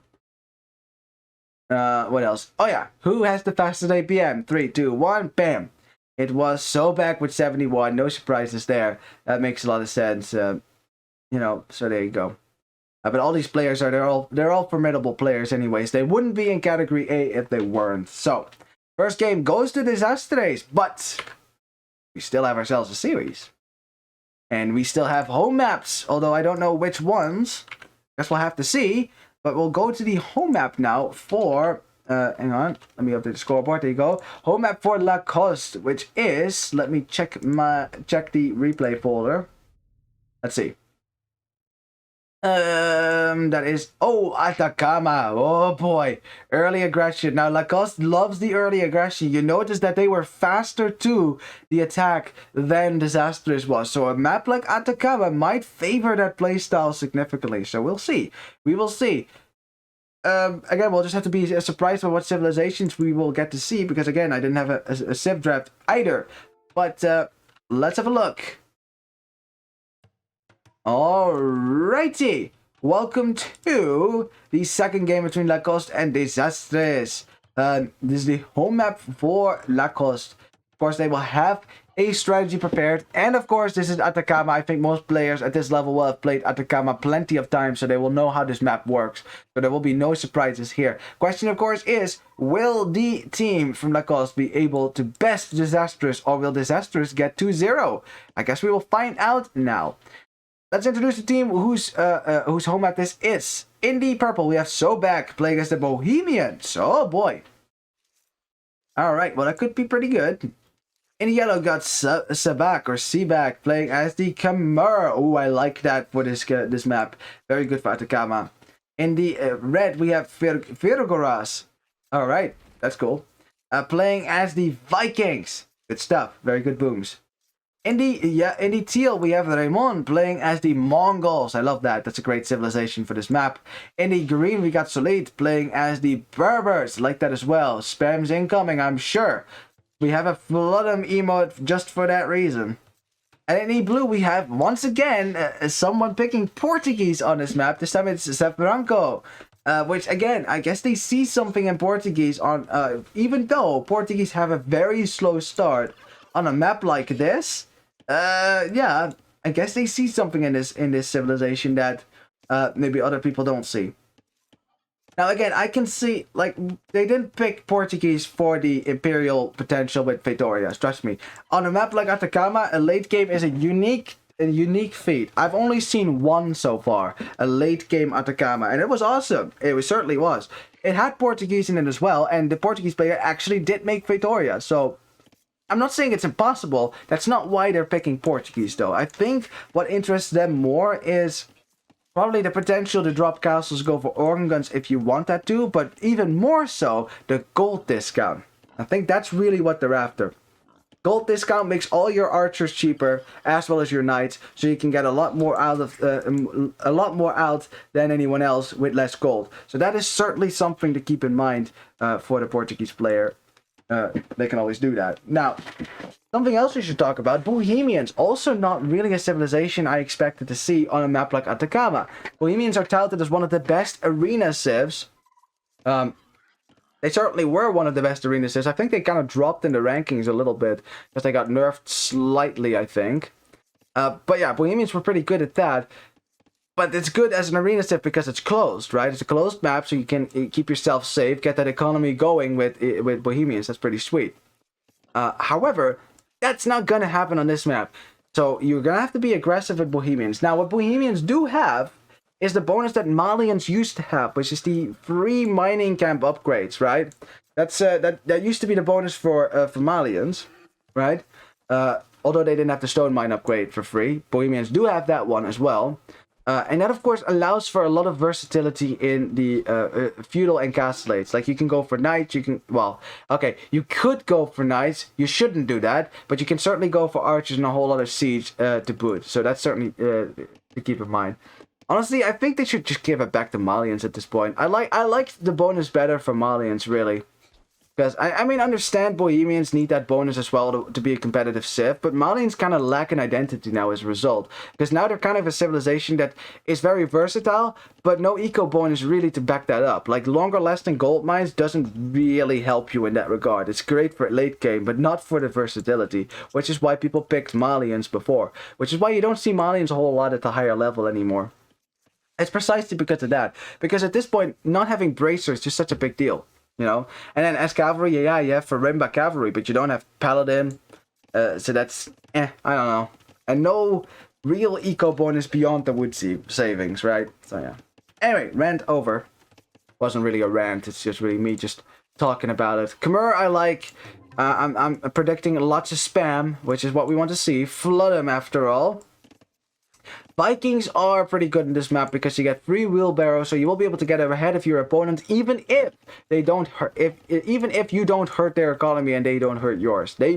What else? Oh yeah. Who has the fastest APM? 3, 2, 1. Bam. It was so back with 71. No surprises there. That makes a lot of sense. You know. So there you go. But all these players they're all formidable players anyways. They wouldn't be in category A if they weren't. So first game goes to Desastres, but we still have ourselves a series. And we still have home maps, although I don't know which ones. Guess we'll have to see. But we'll go to the home map now for... hang on, let me update the scoreboard. There you go. Home map for Lacoste, which is... Let me check the replay folder. Let's see. That is... Oh, Atacama. Oh, boy. Early aggression. Now, Lacoste loves the early aggression. You notice that they were faster to the attack than Disastrous was. So a map like Atacama might favor that playstyle significantly. So we'll see. We will see. Again, we'll just have to be surprised by what civilizations we will get to see. Because, again, I didn't have a civ draft either. But, let's have a look. Alrighty, welcome to the second game between Lacoste and Desastres. This is the home map for Lacoste. Of course, they will have a strategy prepared, and of course, this is Atacama. I think most players at this level will have played Atacama plenty of times, so they will know how this map works. So there will be no surprises here. Question, of course, is will the team from Lacoste be able to best Desastres, or will Desastres get 2-0? I guess we will find out now. Let's introduce the team whose home map this is. In the purple, we have Sobek playing as the Bohemians. Oh boy. Alright, well that could be pretty good. In the yellow, got Sabak or Sebak playing as the Khmer. Oh, I like that for this map. Very good for Atacama. In the red, we have Virgos. Alright, that's cool. Playing as the Vikings. Good stuff. Very good booms. In the teal, we have Raymond playing as the Mongols. I love that. That's a great civilization for this map. In the green, we got Solid playing as the Berbers. I like that as well. Spams incoming, I'm sure. We have a Floodum emote just for that reason. And in the blue, we have, once again, someone picking Portuguese on this map. This time it's Sefranco. Which, again, I guess they see something in Portuguese on... even though Portuguese have a very slow start on a map like this... yeah, I guess they see something in this civilization that maybe other people don't see. Now again, I can see, like, they didn't pick Portuguese for the Imperial potential with Vitória, trust me. On a map like Atacama, a late game is a unique feat. I've only seen one so far, a late game Atacama, and it was awesome. It certainly was. It had Portuguese in it as well, and the Portuguese player actually did make Vitória, so... I'm not saying it's impossible. That's not why they're picking Portuguese, though. I think what interests them more is probably the potential to drop castles, go for organ guns if you want that to, but even more so, the gold discount. I think that's really what they're after. Gold discount makes all your archers cheaper, as well as your knights, so you can get a lot more out than anyone else with less gold. So that is certainly something to keep in mind for the Portuguese player. They can always do that. Now, something else we should talk about. Bohemians, also not really a civilization I expected to see on a map like Atacama. Bohemians are touted as one of the best arena civs. They certainly were one of the best arena civs. I think they kind of dropped in the rankings a little bit, because they got nerfed slightly, I think. But yeah, Bohemians were pretty good at that. But it's good as an arena civ because it's closed, right? It's a closed map, so you can keep yourself safe, get that economy going with Bohemians. That's pretty sweet. However, that's not going to happen on this map. So you're going to have to be aggressive with Bohemians. Now, what Bohemians do have is the bonus that Malians used to have, which is the free mining camp upgrades, right? That's that used to be the bonus for Malians, right? Although they didn't have the stone mine upgrade for free. Bohemians do have that one as well. And that, of course, allows for a lot of versatility in the feudal encapsulates. Like, you can go for knights, you can... Well, okay, you could go for knights. You shouldn't do that. But you can certainly go for archers and a whole lot of siege to boot. So that's certainly to keep in mind. Honestly, I think they should just give it back to Malians at this point. I like the bonus better for Malians, really. Because, I mean, understand Bohemians need that bonus as well to be a competitive civ, but Malians kind of lack an identity now as a result. Because now they're kind of a civilization that is very versatile, but no eco bonus really to back that up. Like, longer lasting gold mines doesn't really help you in that regard. It's great for late game, but not for the versatility, which is why people picked Malians before. Which is why you don't see Malians a whole lot at the higher level anymore. It's precisely because of that. Because at this point, not having Bracer is just such a big deal. You know, and then as cavalry, yeah, you have Farimba cavalry, but you don't have Paladin, so that's, I don't know. And no real eco bonus beyond the wood savings, right? So yeah. Anyway, rant over. Wasn't really a rant, it's just really me just talking about it. Khmer, I like. I'm predicting lots of spam, which is what we want to see. Flood them after all. Vikings are pretty good in this map because you get free wheelbarrow, so you will be able to get ahead of your opponent, even if they don't hurt. Even if you don't hurt their economy and they don't hurt yours. They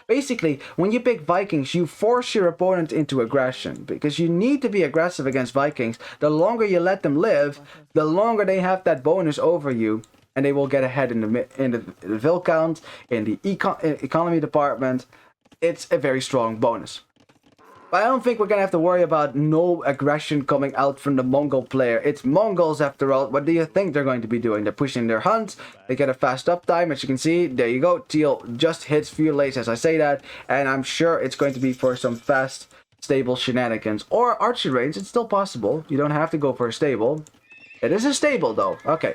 basically, when you pick Vikings, you force your opponent into aggression because you need to be aggressive against Vikings. The longer you let them live, the longer they have that bonus over you, and they will get ahead in the vil count, in the economy department. It's a very strong bonus. But I don't think we're going to have to worry about no aggression coming out from the Mongol player. It's Mongols after all. What do you think they're going to be doing? They're pushing their hunts. They get a fast uptime, as you can see. There you go. Teal just hits few lays as I say that. And I'm sure it's going to be for some fast, stable shenanigans. Or archery range. It's still possible. You don't have to go for a stable. It is a stable though. Okay.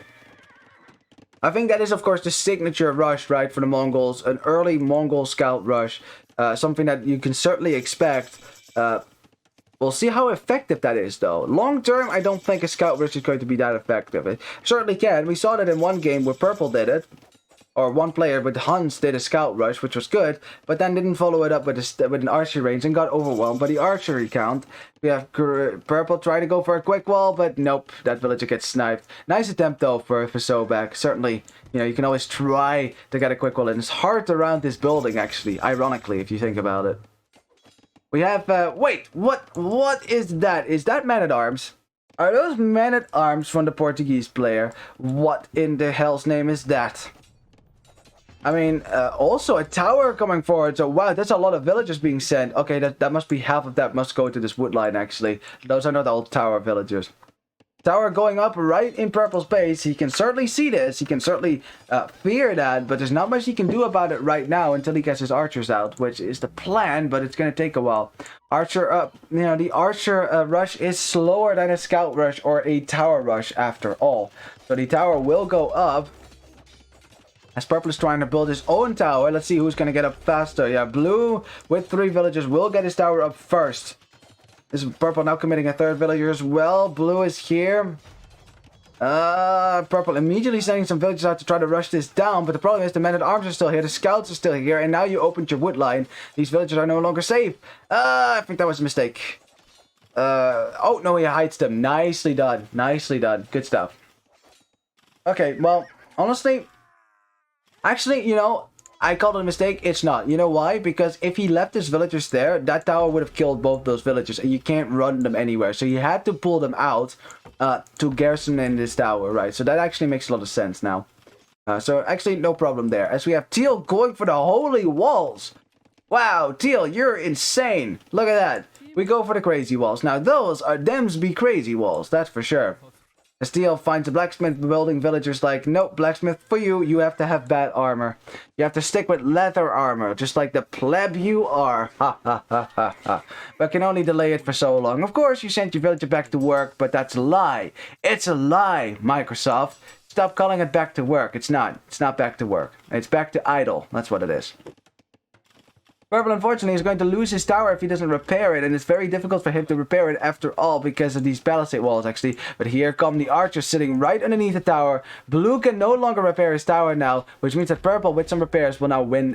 I think that is, of course, the signature rush, right, for the Mongols. An early Mongol scout rush. Something that you can certainly expect. We'll see how effective that is, though. Long term, I don't think a scout rush is going to be that effective. It certainly can. We saw that in one game where Purple did it. Or one player with Hans did a scout rush, which was good. But then didn't follow it up with an archery range and got overwhelmed by the archery count. We have Purple trying to go for a quick wall, but nope. That villager gets sniped. Nice attempt, though, for Sobek. Certainly, you know, you can always try to get a quick wall. And it's hard around this building, actually. Ironically, if you think about it. We have, wait, what is that? Is that man-at-arms? Are those men-at-arms from the Portuguese player? What in the hell's name is that? I mean, also a tower coming forward, so wow, that's a lot of villagers being sent. Okay, that must be half of that must go to this wood line, actually. Those are not all tower villagers. Tower going up right in Purple's base. He can certainly see this. He can certainly fear that, but there's not much he can do about it right now until he gets his archers out, which is the plan, but it's going to take a while. Archer up, you know, the archer rush is slower than a scout rush or a tower rush after all. So the tower will go up. As Purple is trying to build his own tower. Let's see who's going to get up faster. Yeah, Blue with 3 villagers will get his tower up first. This is Purple now committing a 3rd villager as well. Blue is here. Purple immediately sending some villagers out to try to rush this down. But the problem is the men-at-arms are still here. The scouts are still here. And now you opened your wood line. These villagers are no longer safe. I think that was a mistake. Oh, no, he hides them. Nicely done. Nicely done. Good stuff. Okay, well, honestly, actually, you know, I called it a mistake. It's not. You know why? Because if he left his villagers there, that tower would have killed both those villagers. And you can't run them anywhere. So you had to pull them out to garrison in this tower, right? So that actually makes a lot of sense now. So actually, no problem there. As we have Teal going for the holy walls. Wow, Teal, you're insane. Look at that. We go for the crazy walls. Now, those are them's be crazy walls. That's for sure. As Teal finds a blacksmith building, villagers like, nope, blacksmith, for you, you have to have bad armor. You have to stick with leather armor, just like the pleb you are. Ha, ha, ha, ha, ha. But can only delay it for so long. Of course, you sent your villager back to work, but that's a lie. It's a lie, Microsoft. Stop calling it back to work. It's not. It's not back to work. It's back to idle. That's what it is. Purple, unfortunately, is going to lose his tower if he doesn't repair it, and it's very difficult for him to repair it after all because of these palisade walls, actually. But here come the archers sitting right underneath the tower. Blue can no longer repair his tower now, which means that Purple, with some repairs, will now win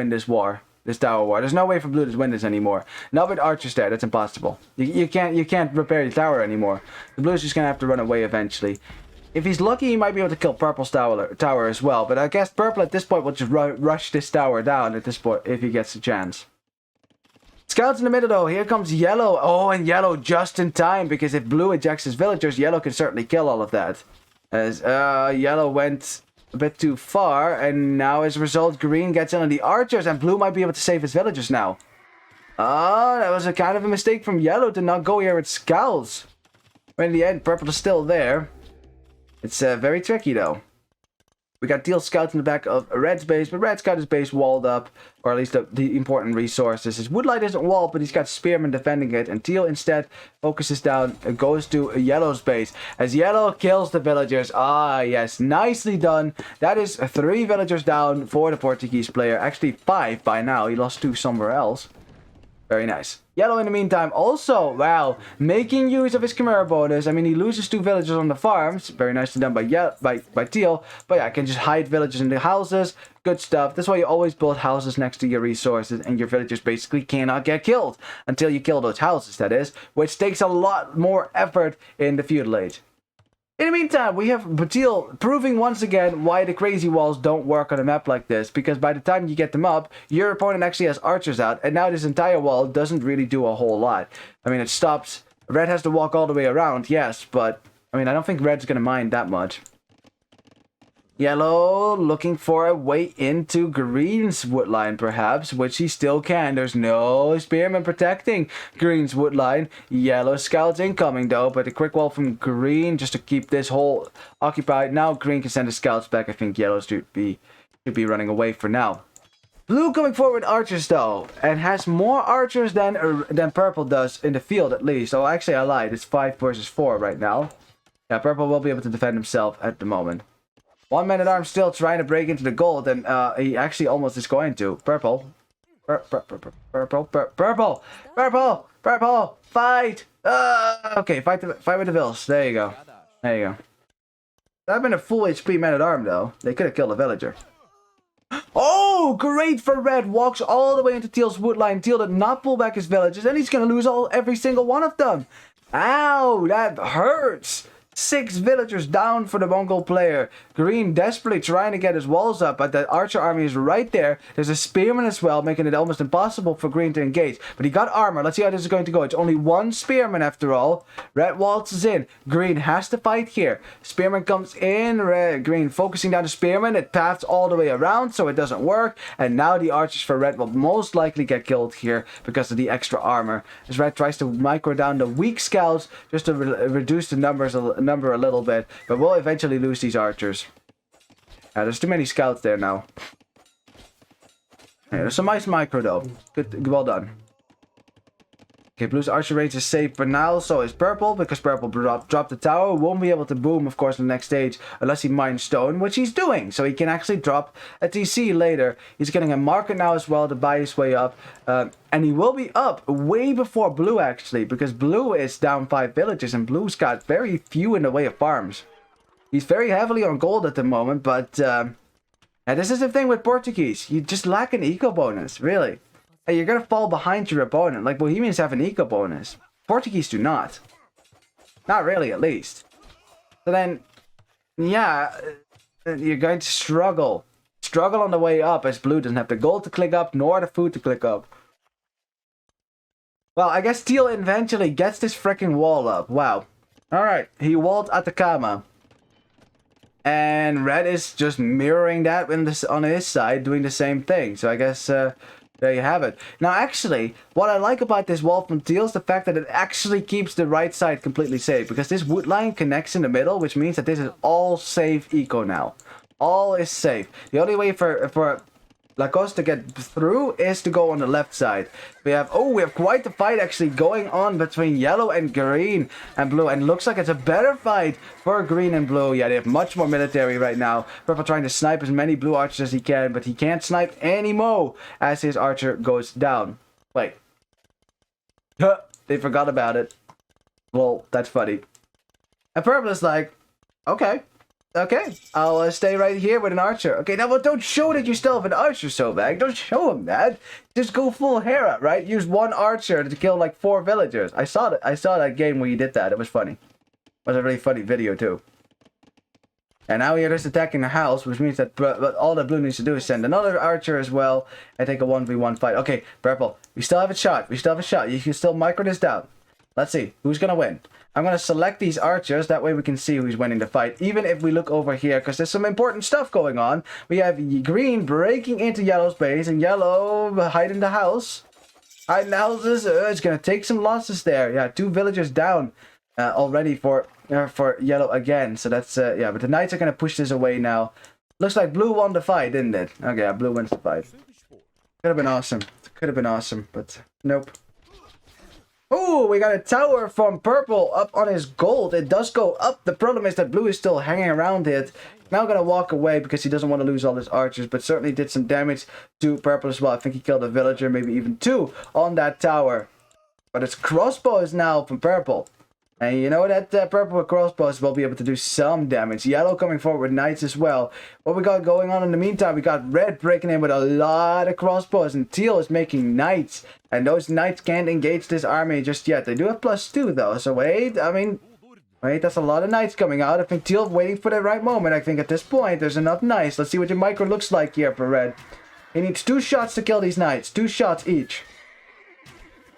this war. This tower war. There's no way for Blue to win this anymore. Not with archers there. That's impossible. You can't repair your tower anymore. The Blue's just gonna have to run away eventually. If he's lucky, he might be able to kill Purple's tower as well. But I guess Purple at this point will just rush this tower down at this point if he gets a chance. Scouts in the middle though. Here comes Yellow. Oh, and Yellow just in time. Because if Blue ejects his villagers, Yellow can certainly kill all of that. As Yellow went a bit too far. And now as a result, Green gets in on the archers. And Blue might be able to save his villagers now. Oh, that was a kind of a mistake from Yellow to not go here with scouts. But in the end, Purple is still there. It's very tricky though. We got Teal scouts in the back of Red's base, but Red's got his base walled up, or at least the important resources. His woodlight isn't walled, but he's got spearmen defending it, and Teal instead focuses down and goes to Yellow's base. As Yellow kills the villagers. Ah, yes, nicely done. That is 3 villagers down for the Portuguese player. Actually 5 by now. He lost 2 somewhere else. Very nice. Yellow, in the meantime, also, wow, making use of his Chimera bonus. I mean, he loses 2 villagers on the farms. Very nicely done by Teal. But yeah, I can just hide villagers in the houses. Good stuff. That's why you always build houses next to your resources, and your villagers basically cannot get killed until you kill those houses, that is, which takes a lot more effort in the feudal age. In the meantime, we have Teal proving once again why the crazy walls don't work on a map like this. Because by the time you get them up, your opponent actually has archers out. And now this entire wall doesn't really do a whole lot. I mean, it stops. Red has to walk all the way around, yes. But, I mean, I don't think Red's going to mind that much. Yellow looking for a way into green's woodline, perhaps, which he still can. There's no spearman protecting green's woodline. Yellow scouts incoming, though, but a quick wall from green just to keep this hole occupied. Now green can send the scouts back. I think yellow should be running away for now. Blue coming forward with archers, though, and has more archers than purple does in the field, at least. Oh, actually, I lied. It's 5 versus 4 right now. Yeah, purple will be able to defend himself at the moment. One man at arms still trying to break into the gold, and he actually almost is going to. Purple. Purple. Fight. Okay, fight with the Vils. There you go. There you go. That'd been a full HP man at arm, though. They could have killed a villager. Oh, great for red. Walks all the way into Teal's woodline. Teal did not pull back his villagers, and he's going to lose every single one of them. Ow, that hurts. 6 villagers down for the Mongol player. Green desperately trying to get his walls up, but the archer army is right there. There's a spearman as well, making it almost impossible for Green to engage. But he got armor. Let's see how this is going to go. It's only 1 spearman after all. Red waltzes in. Green has to fight here. Spearman comes in. Green focusing down the spearman. It paths all the way around, so it doesn't work. And now the archers for red will most likely get killed here because of the extra armor. As red tries to micro down the weak scouts just to reduce the number a little bit, but we'll eventually lose these archers. There's too many scouts there now. Yeah, there's some nice micro though. Good, well done. Okay, blue's archer range is safe for now, so is purple, because purple dropped the tower. Won't be able to boom, of course, in the next stage, unless he mines stone, which he's doing, so he can actually drop a TC later. He's getting a market now as well to buy his way up, and he will be up way before blue, actually, because blue is down 5 villages, and blue's got very few in the way of farms. He's very heavily on gold at the moment, but this is the thing with Portuguese. You just lack an eco bonus, really. Hey, you're gonna fall behind your opponent. Like, Bohemians have an eco bonus. Portuguese do not. Not really, at least. So then, yeah, you're going to struggle. Struggle on the way up, as blue doesn't have the gold to click up, nor the food to click up. Well, I guess Teal eventually gets this freaking wall up. Wow. Alright, he walled Atacama. And red is just mirroring that on his side, doing the same thing. So I guess... there you have it. Now, actually, what I like about this wall from Teal is the fact that it actually keeps the right side completely safe. Because this wood line connects in the middle, which means that this is all safe eco now. All is safe. The only way for Lacoste to get through is to go on the left side. We have quite the fight actually going on between yellow and green and blue. And it looks like it's a better fight for green and blue. Yeah, they have much more military right now. Purple trying to snipe as many blue archers as he can, but he can't snipe anymore as his archer goes down. Wait. They forgot about it. Well, that's funny. And purple is like, okay. Okay, I'll stay right here with an archer. Okay, now, well, don't show that you still have an archer, Sobag. Don't show him that. Just go full Hera, right? Use 1 archer to kill like 4 villagers. I saw that game where you did that. It was funny. It was a really funny video too. And now you're just attacking the house, which means that all that blue needs to do is send another archer as well and take a 1v1 fight. Okay, purple, we still have a shot. You can still micro this down. Let's see who's gonna win. I'm going to select these archers, that way we can see who's winning the fight, even if we look over here, because there's some important stuff going on. We have green breaking into yellow's base, and yellow hiding the house. Hiding the houses, it's going to take some losses there. Yeah, 2 villagers down already for yellow again, so that's, yeah, but the knights are going to push this away now. Looks like blue won the fight, didn't it? Okay, yeah, blue wins the fight. Could have been awesome, but nope. Oh, we got a tower from purple up on his gold. It does go up. The problem is that blue is still hanging around it. Now going to walk away because he doesn't want to lose all his archers, but certainly did some damage to purple as well. I think he killed a villager, maybe even 2 on that tower. But it's crossbows now from purple. And you know that purple with crossbows will be able to do some damage. Yellow coming forward with knights as well. What we got going on in the meantime, we got red breaking in with a lot of crossbows. And teal is making knights. And those knights can't engage this army just yet. They do have +2 though. So wait, that's a lot of knights coming out. I think teal waiting for the right moment. I think at this point, there's enough knights. Let's see what your micro looks like here for red. He needs 2 shots to kill these knights. 2 shots each.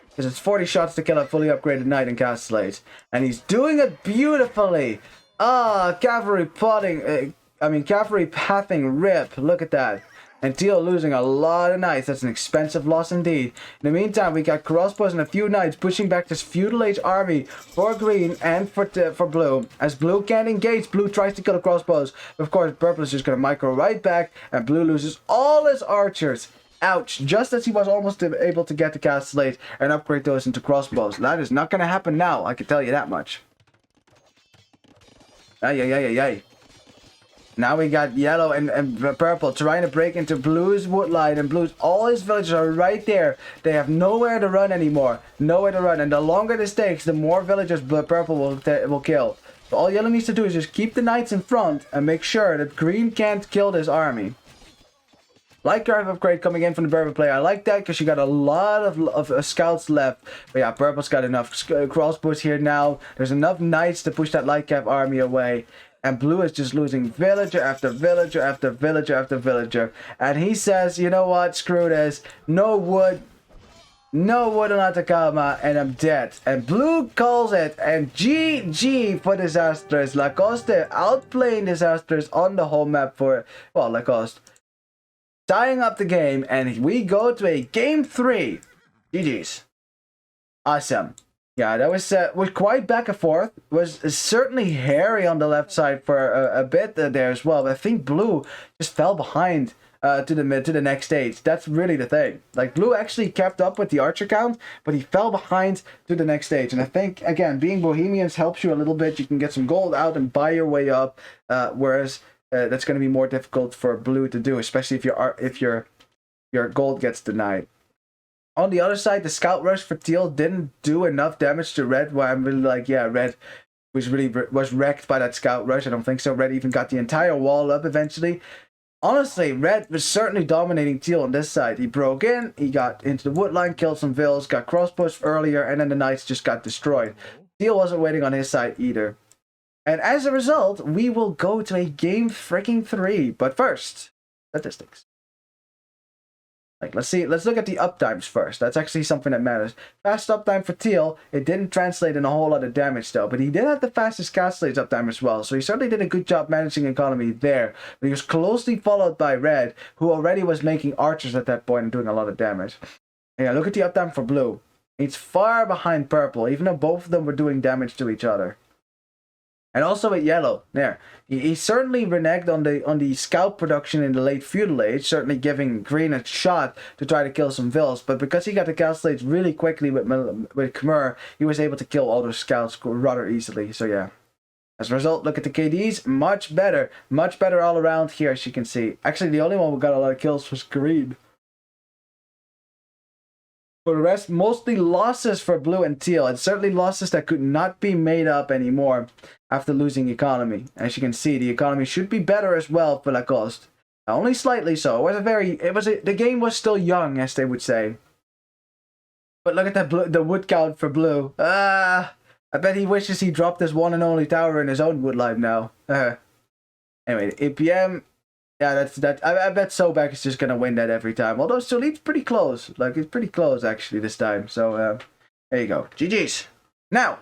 Because it's 40 shots to kill a fully upgraded knight in Castellate. And he's doing it beautifully. Cavalry plotting. cavalry pathing rip. Look at that. And Teal losing a lot of knights. That's an expensive loss indeed. In the meantime, we got crossbows and a few knights pushing back this feudal age army for green and for blue. As blue can't engage, blue tries to kill the crossbows. Of course, purple is just going to micro right back, and blue loses all his archers. Ouch. Just as he was almost able to get the castle age and upgrade those into crossbows. That is not going to happen now, I can tell you that much. Ay, ay, ay, ay, ay. Now we got yellow and purple trying to break into blue's woodline, and blue's, all his villagers are right there. They have nowhere to run anymore. Nowhere to run. And the longer this takes, the more villagers purple will kill. So all yellow needs to do is just keep the knights in front and make sure that green can't kill this army. Light guard upgrade coming in from the purple player. I like that because she got a lot of scouts left. But yeah, purple's got enough crossbows here now. There's enough knights to push that light cap army away. And blue is just losing villager after villager after villager after villager. And he says, you know what, screw this. No wood on Atacama, and I'm dead. And blue calls it, and GG for Disasters. Lacoste outplaying Disasters on the home map for, well, Lacoste tying up the game, and we go to a game 3. GG's. Awesome. Yeah, that was quite back and forth. Was certainly hairy on the left side for a bit there as well. But I think blue just fell behind to the next stage. That's really the thing. Like, blue actually kept up with the archer count, but he fell behind to the next stage. And I think, again, being Bohemians helps you a little bit. You can get some gold out and buy your way up, whereas that's going to be more difficult for blue to do, especially if your gold gets denied. On the other side, the scout rush for teal didn't do enough damage to red, where I'm really like, yeah, red was wrecked by that scout rush. I don't think so. Red even got the entire wall up eventually. Honestly, red was certainly dominating teal on this side. He broke in, he got into the woodline, killed some vills, got crossbows earlier, and then the knights just got destroyed. Teal wasn't waiting on his side either. And as a result, we will go to a game freaking 3. But first, statistics. Like, let's look at the uptimes first. That's actually something that matters. Fast uptime for teal. It didn't translate in a whole lot of damage though, but he did have the fastest castle age uptime as well. So he certainly did a good job managing economy there. But he was closely followed by red, who already was making archers at that point and doing a lot of damage. And yeah, look at the uptime for blue. It's far behind purple, even though both of them were doing damage to each other. And also with yellow, there. He certainly reneged on the scout production in the late feudal age, certainly giving green a shot to try to kill some vills. But because he got the castle age really quickly with Khmer, he was able to kill all those scouts rather easily. So yeah. As a result, look at the KDs. Much better all around here, as you can see. Actually, the only one who got a lot of kills was green. For the rest, mostly losses for blue and teal, and certainly losses that could not be made up anymore after losing economy. As you can see, the economy should be better as well for Lacoste. Only slightly so. The game was still young, as they would say. But look at the wood count for blue. I bet he wishes he dropped his one and only tower in his own woodline now. Anyway, APM. Yeah, I bet Sobek is just gonna win that every time. Although Solid's pretty close. Like, it's pretty close actually this time. So there you go. GG's. Now,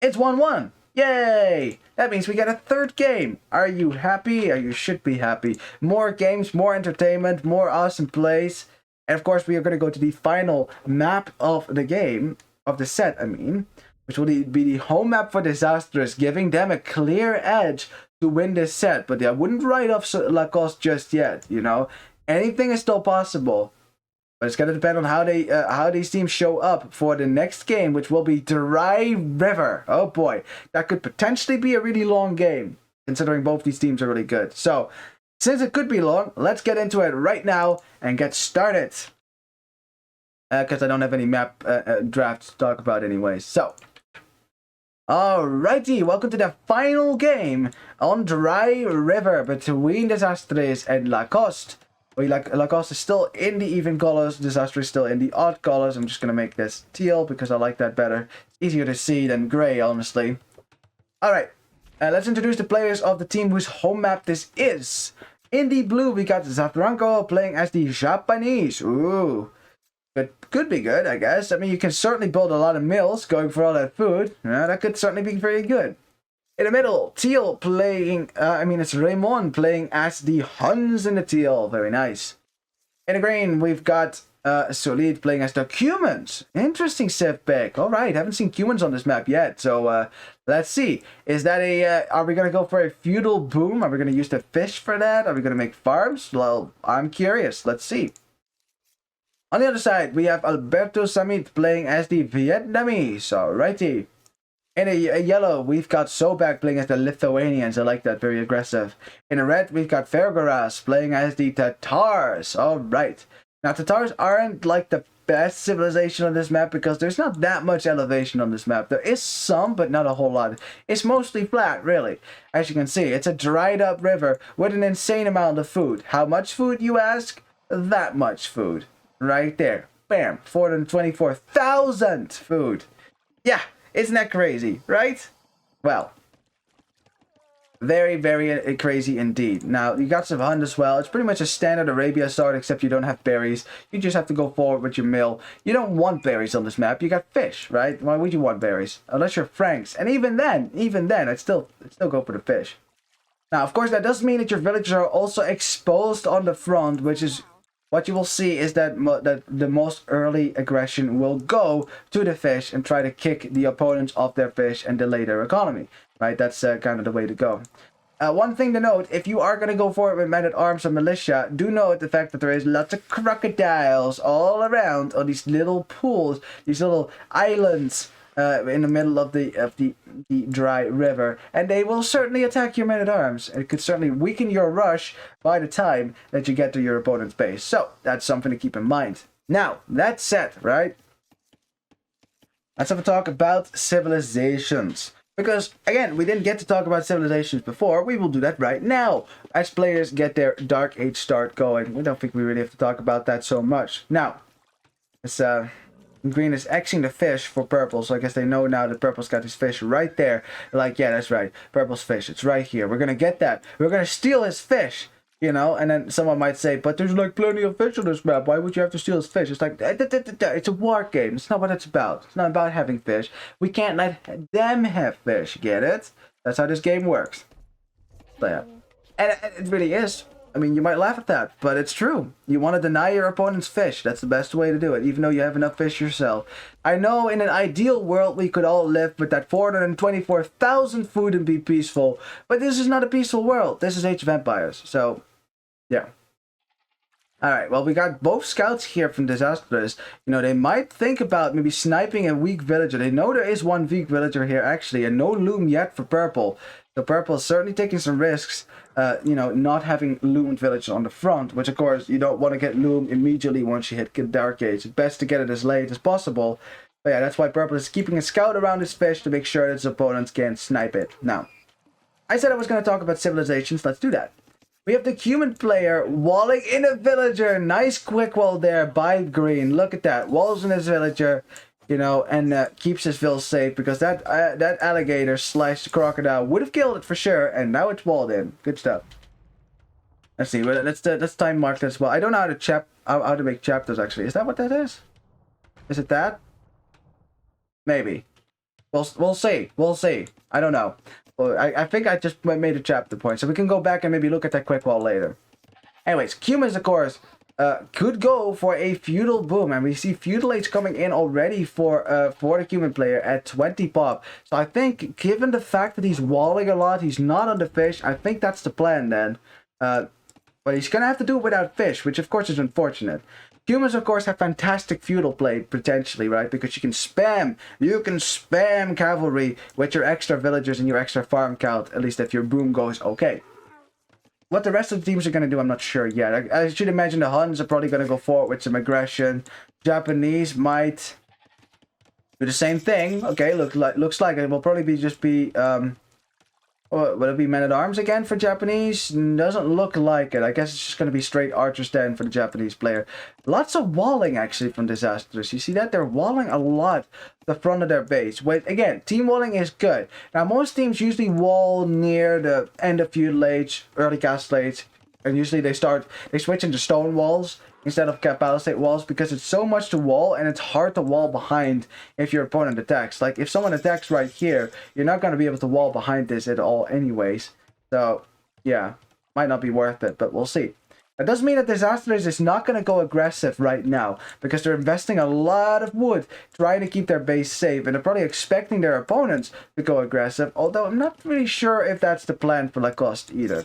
it's 1-1. Yay! That means we got a third game. Are you happy? You should be happy. More games, more entertainment, more awesome plays. And of course, we are gonna go to the final map of the game, of the set, I mean, which will be the home map for Disasters, giving them a clear edge to win this set. But I wouldn't write off Lacoste just yet, you know. Anything is still possible. But it's going to depend on how these teams show up for the next game, which will be Dry River. Oh boy, that could potentially be a really long game, considering both these teams are really good. So, since it could be long, let's get into it right now and get started. Because I don't have any map drafts to talk about anyway. So, alrighty, welcome to the final game on Dry River between Desastres and Lacoste. Lacoste is still in the even colors, Disaster is still in the odd colors. I'm just going to make this teal because I like that better. It's easier to see than gray, honestly. Alright, let's introduce the players of the team whose home map this is. In the blue, we got Zafranco playing as the Japanese. Ooh, could be good, I guess. I mean, you can certainly build a lot of mills going for all that food. That could certainly be very good. In the middle, teal playing, it's Raymond playing as the Huns in the teal. Very nice. In the green, we've got Solid playing as the Cumans. Interesting Civ pick. All right, haven't seen Cumans on this map yet. So let's see. Is that are we going to go for a feudal boom? Are we going to use the fish for that? Are we going to make farms? Well, I'm curious. Let's see. On the other side, we have Alberto Samit playing as the Vietnamese. Alrighty. In a yellow, we've got Sobak playing as the Lithuanians. I like that, very aggressive. In a red, we've got Virgos playing as the Tatars. Alright. Now, Tatars aren't like the best civilization on this map because there's not that much elevation on this map. There is some, but not a whole lot. It's mostly flat, really. As you can see, it's a dried up river with an insane amount of food. How much food, you ask? That much food. Right there. Bam. 424,000 food. Yeah. Isn't that crazy, right? Well, very, very crazy indeed. Now, you got some hunt as well. It's pretty much a standard Arabia start, except you don't have berries. You just have to go forward with your mill. You don't want berries on this map. You got fish, right? Why would you want berries? Unless you're Franks. And even then, I'd still go for the fish. Now, of course, that doesn't mean that your villagers are also exposed on the front, which is... What you will see is that the most early aggression will go to the fish and try to kick the opponents off their fish and delay their economy. Right? That's kind of the way to go. One thing to note, if you are going to go for it with men-at-arms or militia, do note the fact that there is lots of crocodiles all around on these little pools, these little islands in the middle of the dry river, and they will certainly attack your men-at-arms. It could certainly weaken your rush by the time that you get to your opponent's base. So that's something to keep in mind. Now, that said, right? Let's have a talk about civilizations. Because, again, we didn't get to talk about civilizations before. We will do that right now. As players get their Dark Age start going. We don't think we really have to talk about that so much. Now, it's green is Xing the fish for purple, so I guess they know now that purple's got his fish right there. They're like, yeah, that's right. Purple's fish. It's right here. We're going to get that. We're going to steal his fish. You know, and then someone might say, but there's like plenty of fish on this map. Why would you have to steal his fish? It's like, it's a war game. It's not what it's about. It's not about having fish. We can't let them have fish. Get it? That's how this game works. So, yeah. And it really is. I mean, you might laugh at that, but it's true. You want to deny your opponent's fish. That's the best way to do it, even though you have enough fish yourself. I know in an ideal world we could all live with that 424,000 food and be peaceful, but this is not a peaceful world. This is Age of Empires, so yeah. Alright, well, we got both scouts here from Disastrous. You know, they might think about maybe sniping a weak villager. They know there is one weak villager here, actually, and no loom yet for purple. So purple is certainly taking some risks, you know, not having loomed villagers on the front, which, of course, you don't want to get loom immediately once you hit Dark Age. It's best to get it as late as possible. But yeah, that's why purple is keeping a scout around his fish to make sure that his opponents can't snipe it. Now, I said I was going to talk about civilizations. Let's do that. We have the human player walling in a villager. Nice quick wall there by green. Look at that. Walls in his villager, you know, and keeps his vill safe because that alligator / crocodile would have killed it for sure. And now it's walled in. Good stuff. Let's see. Let's time mark this. Well, I don't know how to make chapters actually. Is that what that is? Is it that? Maybe. We'll see. We'll see. I don't know. Well, I think I just made a chapter point, so we can go back and maybe look at that quick wall later. Anyways, humans, of course, could go for a feudal boom, and we see feudal age coming in already for the human player at 20 pop. So I think, given the fact that he's walling a lot, he's not on the fish. I think that's the plan then. But he's gonna have to do it without fish, which of course is unfortunate. Humans, of course, have fantastic feudal play, potentially, right? Because you can spam cavalry with your extra villagers and your extra farm count, at least if your boom goes okay. What the rest of the teams are going to do, I'm not sure yet. I should imagine the Huns are probably going to go forward with some aggression. Japanese might do the same thing. Okay, looks like it will probably be will it be men-at-arms again for Japanese? Doesn't look like it. I guess it's just going to be straight archers then for the Japanese player. Lots of walling, actually, from Disastrous. You see that? They're walling a lot the front of their base. Wait, again, team walling is good. Now, most teams usually wall near the end of feudal age, early castle age, and usually they switch into stone walls instead of palisade walls, because it's so much to wall and it's hard to wall behind if your opponent attacks. Like if someone attacks right here, you're not going to be able to wall behind this at all anyways. So yeah, might not be worth it, but we'll see. That doesn't mean that Disasters is not going to go aggressive right now, because they're investing a lot of wood trying to keep their base safe, and they're probably expecting their opponents to go aggressive, although I'm not really sure if that's the plan for Lacoste either.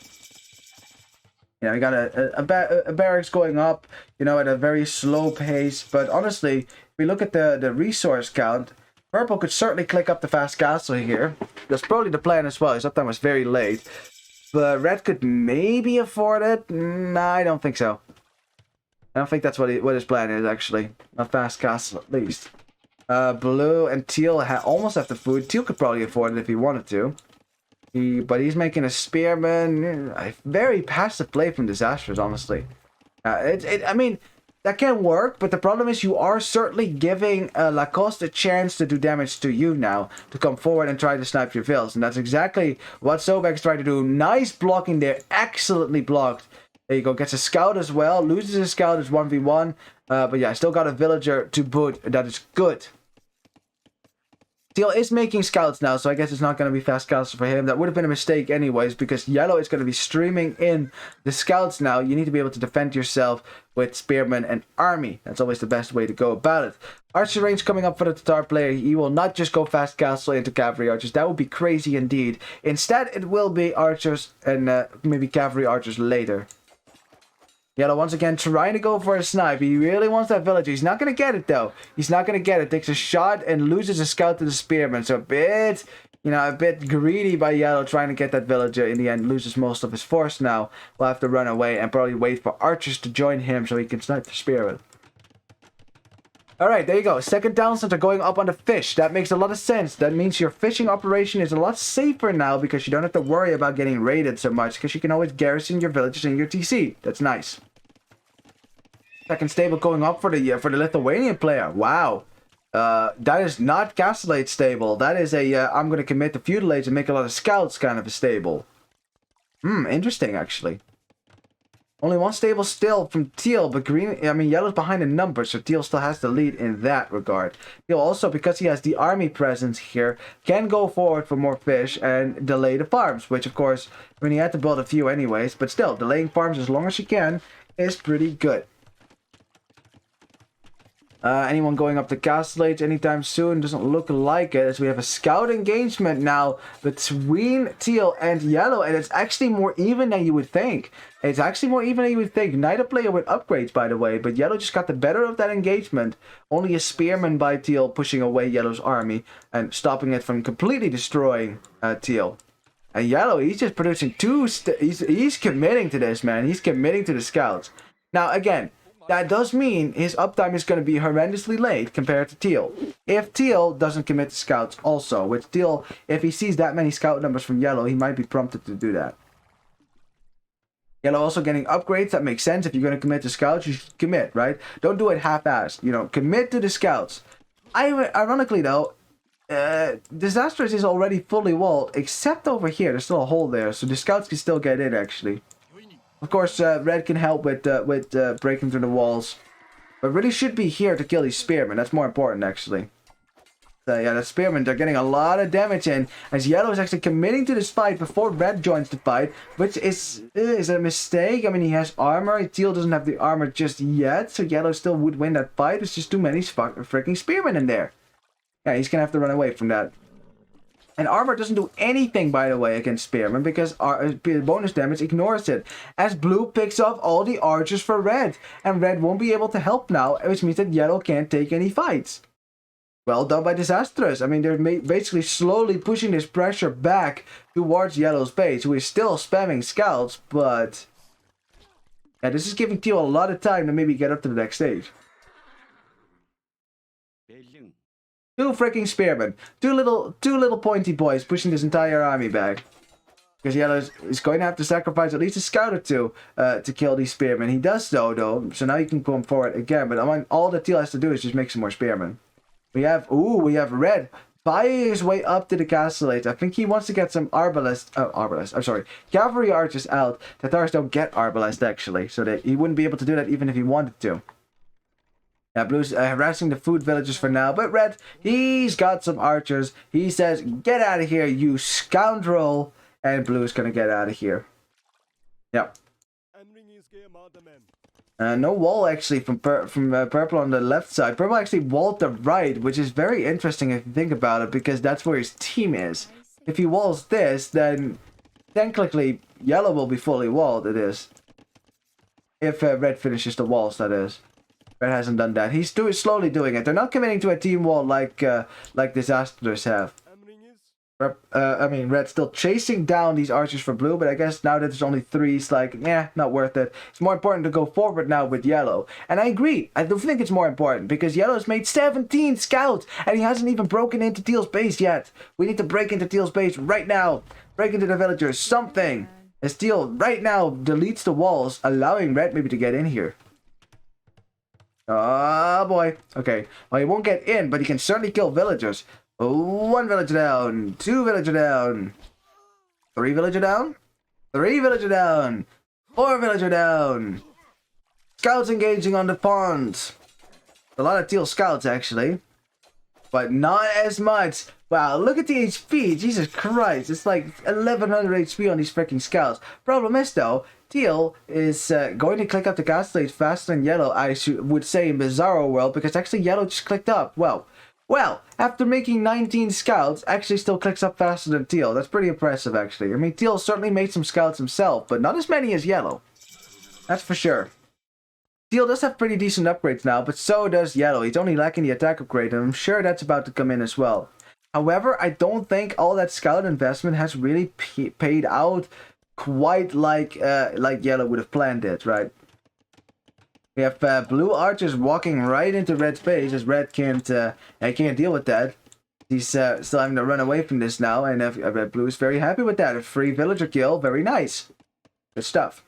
You know, you got a barracks going up, you know, at a very slow pace. But honestly, if we look at the resource count, Purple could certainly click up the fast castle here. That's probably the plan as well. His uptime was very late. But Red could maybe afford it. Nah, I don't think so. I don't think that's what his plan is, actually. A fast castle, at least. Blue and Teal almost have the food. Teal could probably afford it if he wanted to. But he's making a spearman. A very passive play from Disasters, honestly. I mean, that can work, but the problem is you are certainly giving Lacoste a chance to do damage to you now, to come forward and try to snipe your vills. And that's exactly what Sobek's trying to do. Nice blocking there. Excellently blocked. There you go. Gets a scout as well. Loses a scout. It's 1v1. But yeah, still got a villager to boot. That is good. Teal is making scouts now, so I guess it's not going to be fast castle for him. That would have been a mistake anyways, because Yellow is going to be streaming in the scouts now. You need to be able to defend yourself with spearmen and army. That's always the best way to go about it. Archer range coming up for the Tatar player. He will not just go fast castle into cavalry archers. That would be crazy indeed. Instead, it will be archers and maybe cavalry archers later. Yellow once again trying to go for a snipe. He really wants that villager. He's not going to get it though. He's not going to get it. Takes a shot and loses a scout to the spearman. So a bit greedy by Yellow trying to get that villager. In the end, loses most of his force now. Will have to run away and probably wait for archers to join him so he can snipe the spearman. Alright, there you go. Second down center going up on the fish. That makes a lot of sense. That means your fishing operation is a lot safer now, because you don't have to worry about getting raided so much, because you can always garrison your villages in your TC. That's nice. Second stable going up for the Lithuanian player. Wow. That is not Castellate stable. That is a I'm going to commit to feudal age and make a lot of scouts kind of a stable. Interesting actually. Only one stable still from Teal, but Yellow's behind in numbers, so Teal still has the lead in that regard. Teal also, because he has the army presence here, can go forward for more fish and delay the farms, which of course, he had to build a few anyways, but still, delaying farms as long as you can is pretty good. Anyone going up to Castle Age anytime soon? Doesn't look like it, as we have a scout engagement now between Teal and Yellow, and it's actually more even than you would think. Neither player with upgrades, by the way, but Yellow just got the better of that engagement. Only a spearman by Teal pushing away Yellow's army and stopping it from completely destroying Teal. And Yellow, he's just producing he's committing to this, man. He's committing to the scouts. Now, again, that does mean his uptime is going to be horrendously late compared to Teal. If Teal doesn't commit to scouts also, which Teal, if he sees that many scout numbers from Yellow, he might be prompted to do that. Yellow also getting upgrades. That makes sense. If you're going to commit to scouts, you should commit, right? Don't do it half-assed. You know, commit to the scouts. Ironically, though, Disastrous is already fully walled, except over here. There's still a hole there, so the scouts can still get in, actually. Of course, Red can help with breaking through the walls. But really should be here to kill these spearmen. That's more important, actually. Yeah, the spearmen, they're getting a lot of damage in, as Yellow is actually committing to this fight before Red joins the fight, which is a mistake. I mean, he has armor. Teal doesn't have the armor just yet, so Yellow still would win that fight. There's just too many freaking spearmen in there. Yeah, he's gonna have to run away from that. And armor doesn't do anything, by the way, against spearmen, because bonus damage ignores it. As Blue picks off all the archers for Red, and Red won't be able to help now, which means that Yellow can't take any fights. Well done by Disastrous. I mean, they're basically slowly pushing this pressure back towards Yellow's base, who is still spamming scouts, but yeah, this is giving Teal a lot of time to maybe get up to the next stage. Two freaking spearmen. Two little pointy boys pushing this entire army back. Because Yellow is going to have to sacrifice at least a scout or two to kill these spearmen. He does so, though, so now he can come forward again. But all that Teal has to do is just make some more spearmen. We have Red buying his way up to the castle age. I think he wants to get some cavalry archers out. Tatars don't get arbalest actually, so that he wouldn't be able to do that even if he wanted to. Yeah, Blue's harassing the food villagers for now, but Red, he's got some archers. He says, get out of here, you scoundrel. And Blue's gonna get out of here. Yep. No wall actually from Purple on the left side. Purple actually walled the right, which is very interesting if you think about it, because that's where his team is. If he walls this, then technically Yellow will be fully walled, it is. If Red finishes the walls, that is. Red hasn't done that. He's slowly doing it. They're not committing to a team wall like Disasters have. Red's still chasing down these archers for Blue, but I guess now that there's only 3, it's like, yeah, not worth it. It's more important to go forward now with Yellow. And I agree. I do think it's more important, because Yellow's made 17 scouts, and he hasn't even broken into Teal's base yet. We need to break into Teal's base right now. Break into the villagers, something. As Teal right now deletes the walls, allowing Red maybe to get in here. Oh boy. Okay. Well, he won't get in, but he can certainly kill villagers. 1 villager down. 2 villager down. 3 villager down. 3 villager down. 4 villager down. Scouts engaging on the ponds. A lot of Teal scouts actually, but not as much. Wow, look at the HP. Jesus Christ. It's like 1100 HP on these freaking scouts. Problem is though, Teal is going to click up the castle age faster than Yellow, I would say, in Bizarro World, because actually Yellow just clicked up. Well, after making 19 scouts, actually still clicks up faster than Teal. That's pretty impressive, actually. I mean, Teal certainly made some scouts himself, but not as many as Yellow. That's for sure. Teal does have pretty decent upgrades now, but so does Yellow. He's only lacking the attack upgrade, and I'm sure that's about to come in as well. However, I don't think all that scout investment has really paid out quite like Yellow would have planned it, right? We have Blue archers walking right into Red's base, as Red can't deal with that. He's still having to run away from this now, and Blue is very happy with that. A free villager kill, very nice. Good stuff.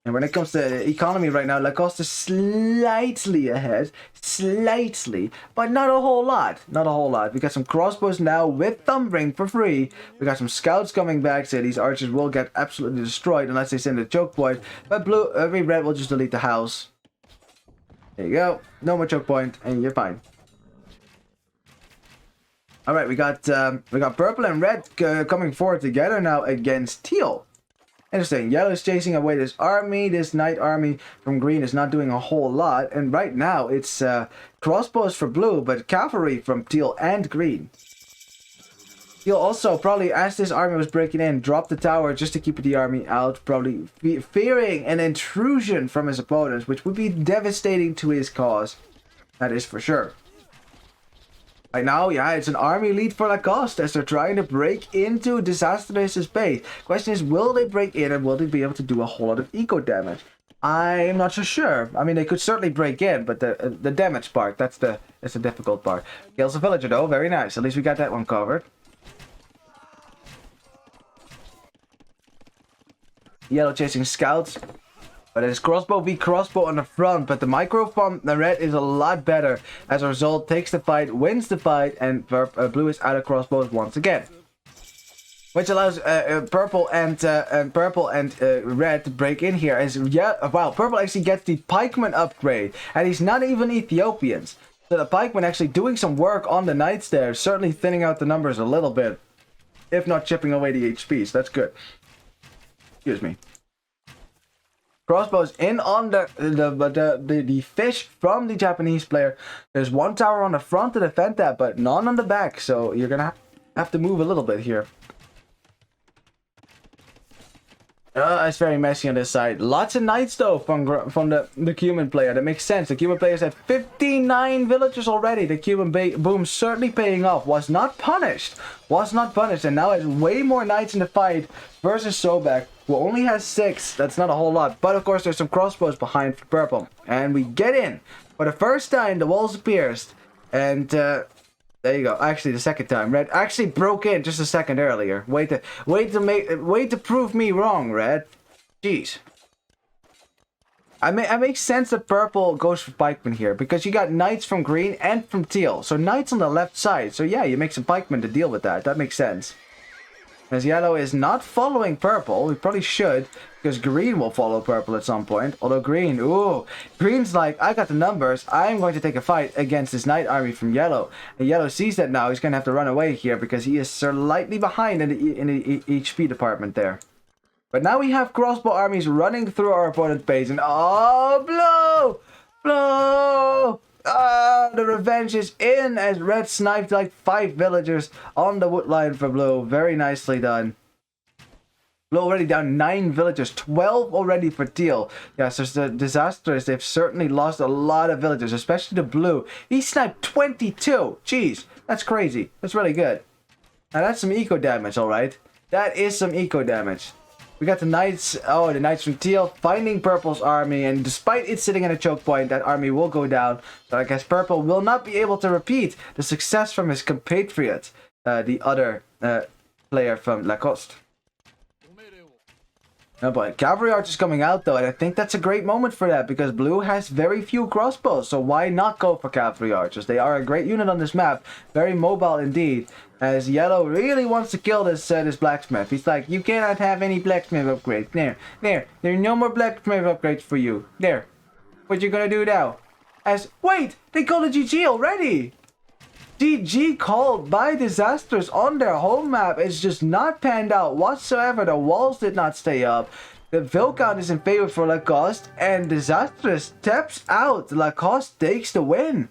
And when it comes to economy right now, Lacoste is slightly ahead. Slightly. But not a whole lot. Not a whole lot. We got some crossbows now with Thumbring for free. We got some scouts coming back, so these archers will get absolutely destroyed unless they send a choke point. But Red will just delete the house. There you go. No more choke point, and you're fine. Alright, we got Purple and Red coming forward together now against Teal. Interesting. Yellow is chasing away this army. This Knight army from Green is not doing a whole lot. And right now, it's crossbows for Blue, but cavalry from Teal and Green. Teal also, probably as this army was breaking in, dropped the tower just to keep the army out. Probably fearing an intrusion from his opponents, which would be devastating to his cause. That is for sure. Right now, yeah, it's an army lead for Lacoste as they're trying to break into Disasters' base. Question is, will they break in and will they be able to do a whole lot of eco damage? I'm not so sure. I mean, they could certainly break in, but the damage part, that's the difficult part. Kills a villager though, very nice. At least we got that one covered. Yellow chasing scouts. But it's crossbow v crossbow on the front, but the micro from the Red is a lot better. As a result, takes the fight, wins the fight, and Blue is out of crossbows once again. Which allows Purple and Red to break in here. As wow, Purple actually gets the pikeman upgrade, and he's not even Ethiopians. So the pikeman actually doing some work on the knights there, certainly thinning out the numbers a little bit, if not chipping away the HP. So that's good. Excuse me. Crossbows in on the fish from the Japanese player. There's one tower on the front to defend that, but none on the back. So you're gonna have to move a little bit here. It's very messy on this side. Lots of knights though from the Cuban player. That makes sense. The Cuban player's at 59 villagers already. The Cuban boom certainly paying off. Was not punished. And now has way more knights in the fight versus Sobek, who only has 6. That's not a whole lot. But of course there's some crossbows behind for Purple. And we get in. For the first time the walls are pierced. And there you go. Actually, the second time, Red actually broke in just a second earlier. Way to prove me wrong, Red. Jeez. I make sense that purple goes for pikemen here because you got knights from green and from teal. So knights on the left side. So yeah, you make some pikemen to deal with that. That makes sense. As yellow is not following purple, we probably should, because green will follow purple at some point. Although green, ooh, green's like, I got the numbers. I'm going to take a fight against this knight army from yellow. And yellow sees that now. He's going to have to run away here because he is slightly behind in the HP department there. But now we have crossbow armies running through our opponent's base. And oh, blow! Blow! Ah, the revenge is in as red sniped like 5 villagers on the wood line for blue. Very nicely done. Blue already down 9 villagers, 12 already for teal. Yeah, so the Disasters, they've certainly lost a lot of villagers, especially the blue. He sniped 22. Jeez, that's crazy. That's really good. Now that's some eco damage, alright. That is some eco damage. We got the knights, oh, the knights from teal finding purple's army, and despite it sitting at a choke point, that army will go down. So I guess purple will not be able to repeat the success from his compatriot, the other player from Lacoste. Oh boy, cavalry archers coming out though, and I think that's a great moment for that because blue has very few crossbows, so why not go for cavalry archers? They are a great unit on this map, very mobile indeed. As yellow really wants to kill this blacksmith. He's like, you cannot have any blacksmith upgrades. There are no more blacksmith upgrades for you. There, what you gonna do now? As wait, they called a GG already. GG called by Disasters on their home map is just not panned out whatsoever. The walls did not stay up. The kill count is in favor for Lacoste, and Disasters taps out. Lacoste takes the win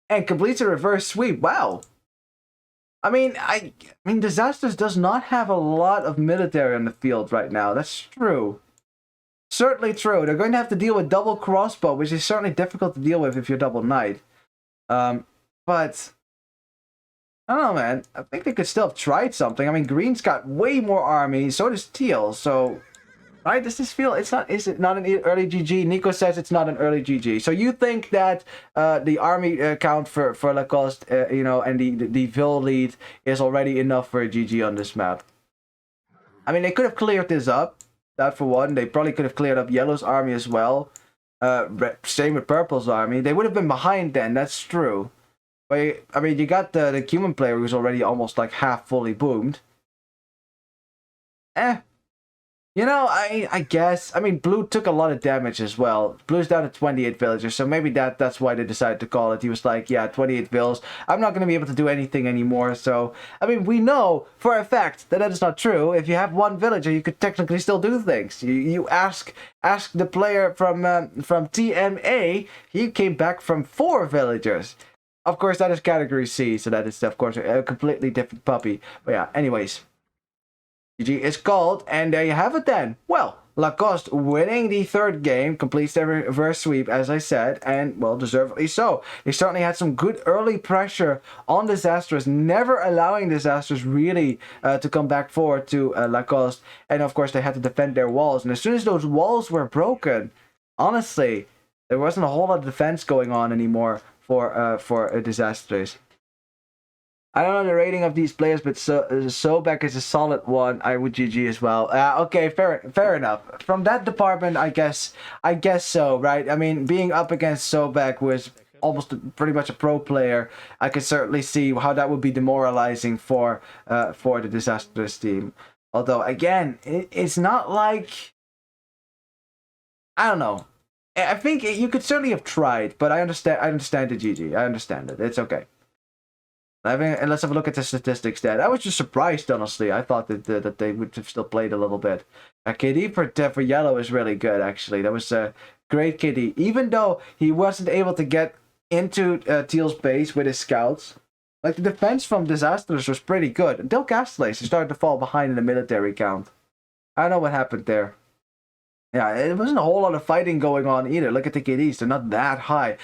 and completes a reverse sweep. Wow. I mean, Disasters does not have a lot of military on the field right now. That's true. Certainly true. They're going to have to deal with double crossbow, which is certainly difficult to deal with if you're double knight. But I don't know, man. I think they could still have tried something. I mean, green's got way more army. So does teal. So, right? Does this feel? It's not. Is it not an early GG? Nico says it's not an early GG. So you think that the army count for Lacoste, you know, and the Vil lead is already enough for a GG on this map? I mean, they could have cleared this up. That for one. They probably could have cleared up yellow's army as well. Same with purple's army. They would have been behind then. That's true. But I mean, you got the human player who's already almost like half fully boomed. You know, I guess. I mean, blue took a lot of damage as well. Blue's down to 28 villagers, so maybe that's why they decided to call it. He was like, yeah, 28 vills. I'm not going to be able to do anything anymore. So, I mean, we know for a fact that is not true. If you have one villager, you could technically still do things. You ask the player from Team Elo, he came back from 4 villagers. Of course, that is category C, so that is, of course, a completely different puppy. But yeah, anyways. GG is called, and there you have it then. Well, Lacoste winning the 3rd game, completes their reverse sweep, as I said, and, well, deservedly so. They certainly had some good early pressure on Disasters, never allowing Disasters really to come back forward to Lacoste. And, of course, they had to defend their walls. And as soon as those walls were broken, honestly, there wasn't a whole lot of defense going on anymore for Disasters. I don't know the rating of these players, but Sobek is a solid one. I would GG as well. Okay, fair enough. From that department, I guess so, right? I mean, being up against Sobek, who is almost pretty much a pro player, I could certainly see how that would be demoralizing for the Disasters team. Although, again, it's not like, I don't know. I think you could certainly have tried, but I understand the GG. I understand it. It's okay. And let's have a look at the statistics there. I was just surprised, honestly. I thought that they would have still played a little bit. KD for yellow is really good, actually. That was a great KD. Even though he wasn't able to get into teal's base with his scouts, like the defense from Disasters was pretty good. Until Castells, he started to fall behind in the military count. I don't know what happened there. Yeah, it wasn't a whole lot of fighting going on either. Look at the KDs. They're not that high.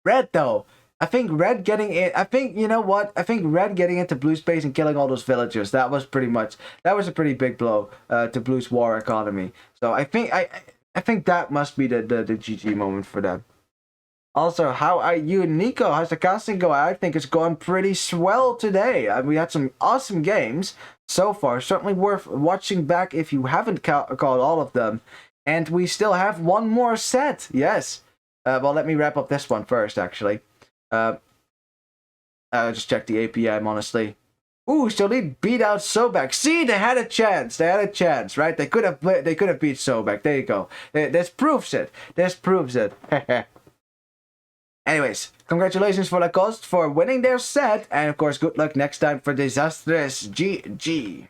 Red, though. I think Red getting in... I think, you know what? I think Red getting into blue space and killing all those villagers, that was a pretty big blow to blue's war economy. So I think that must be the GG moment for them. Also, how are you, Nico? How's the casting going? I think it's gone pretty swell today. We had some awesome games so far. Certainly worth watching back if you haven't called all of them. And we still have one more set. Yes. Well, let me wrap up this one first, actually. I'll just check the APM, honestly. Ooh, Solid beat out Sobek. See, they had a chance. They had a chance, right? They could have beat Sobek. There you go. This proves it. This proves it. Anyways, congratulations for Lacoste for winning their set. And of course, good luck next time for Disastrous GG.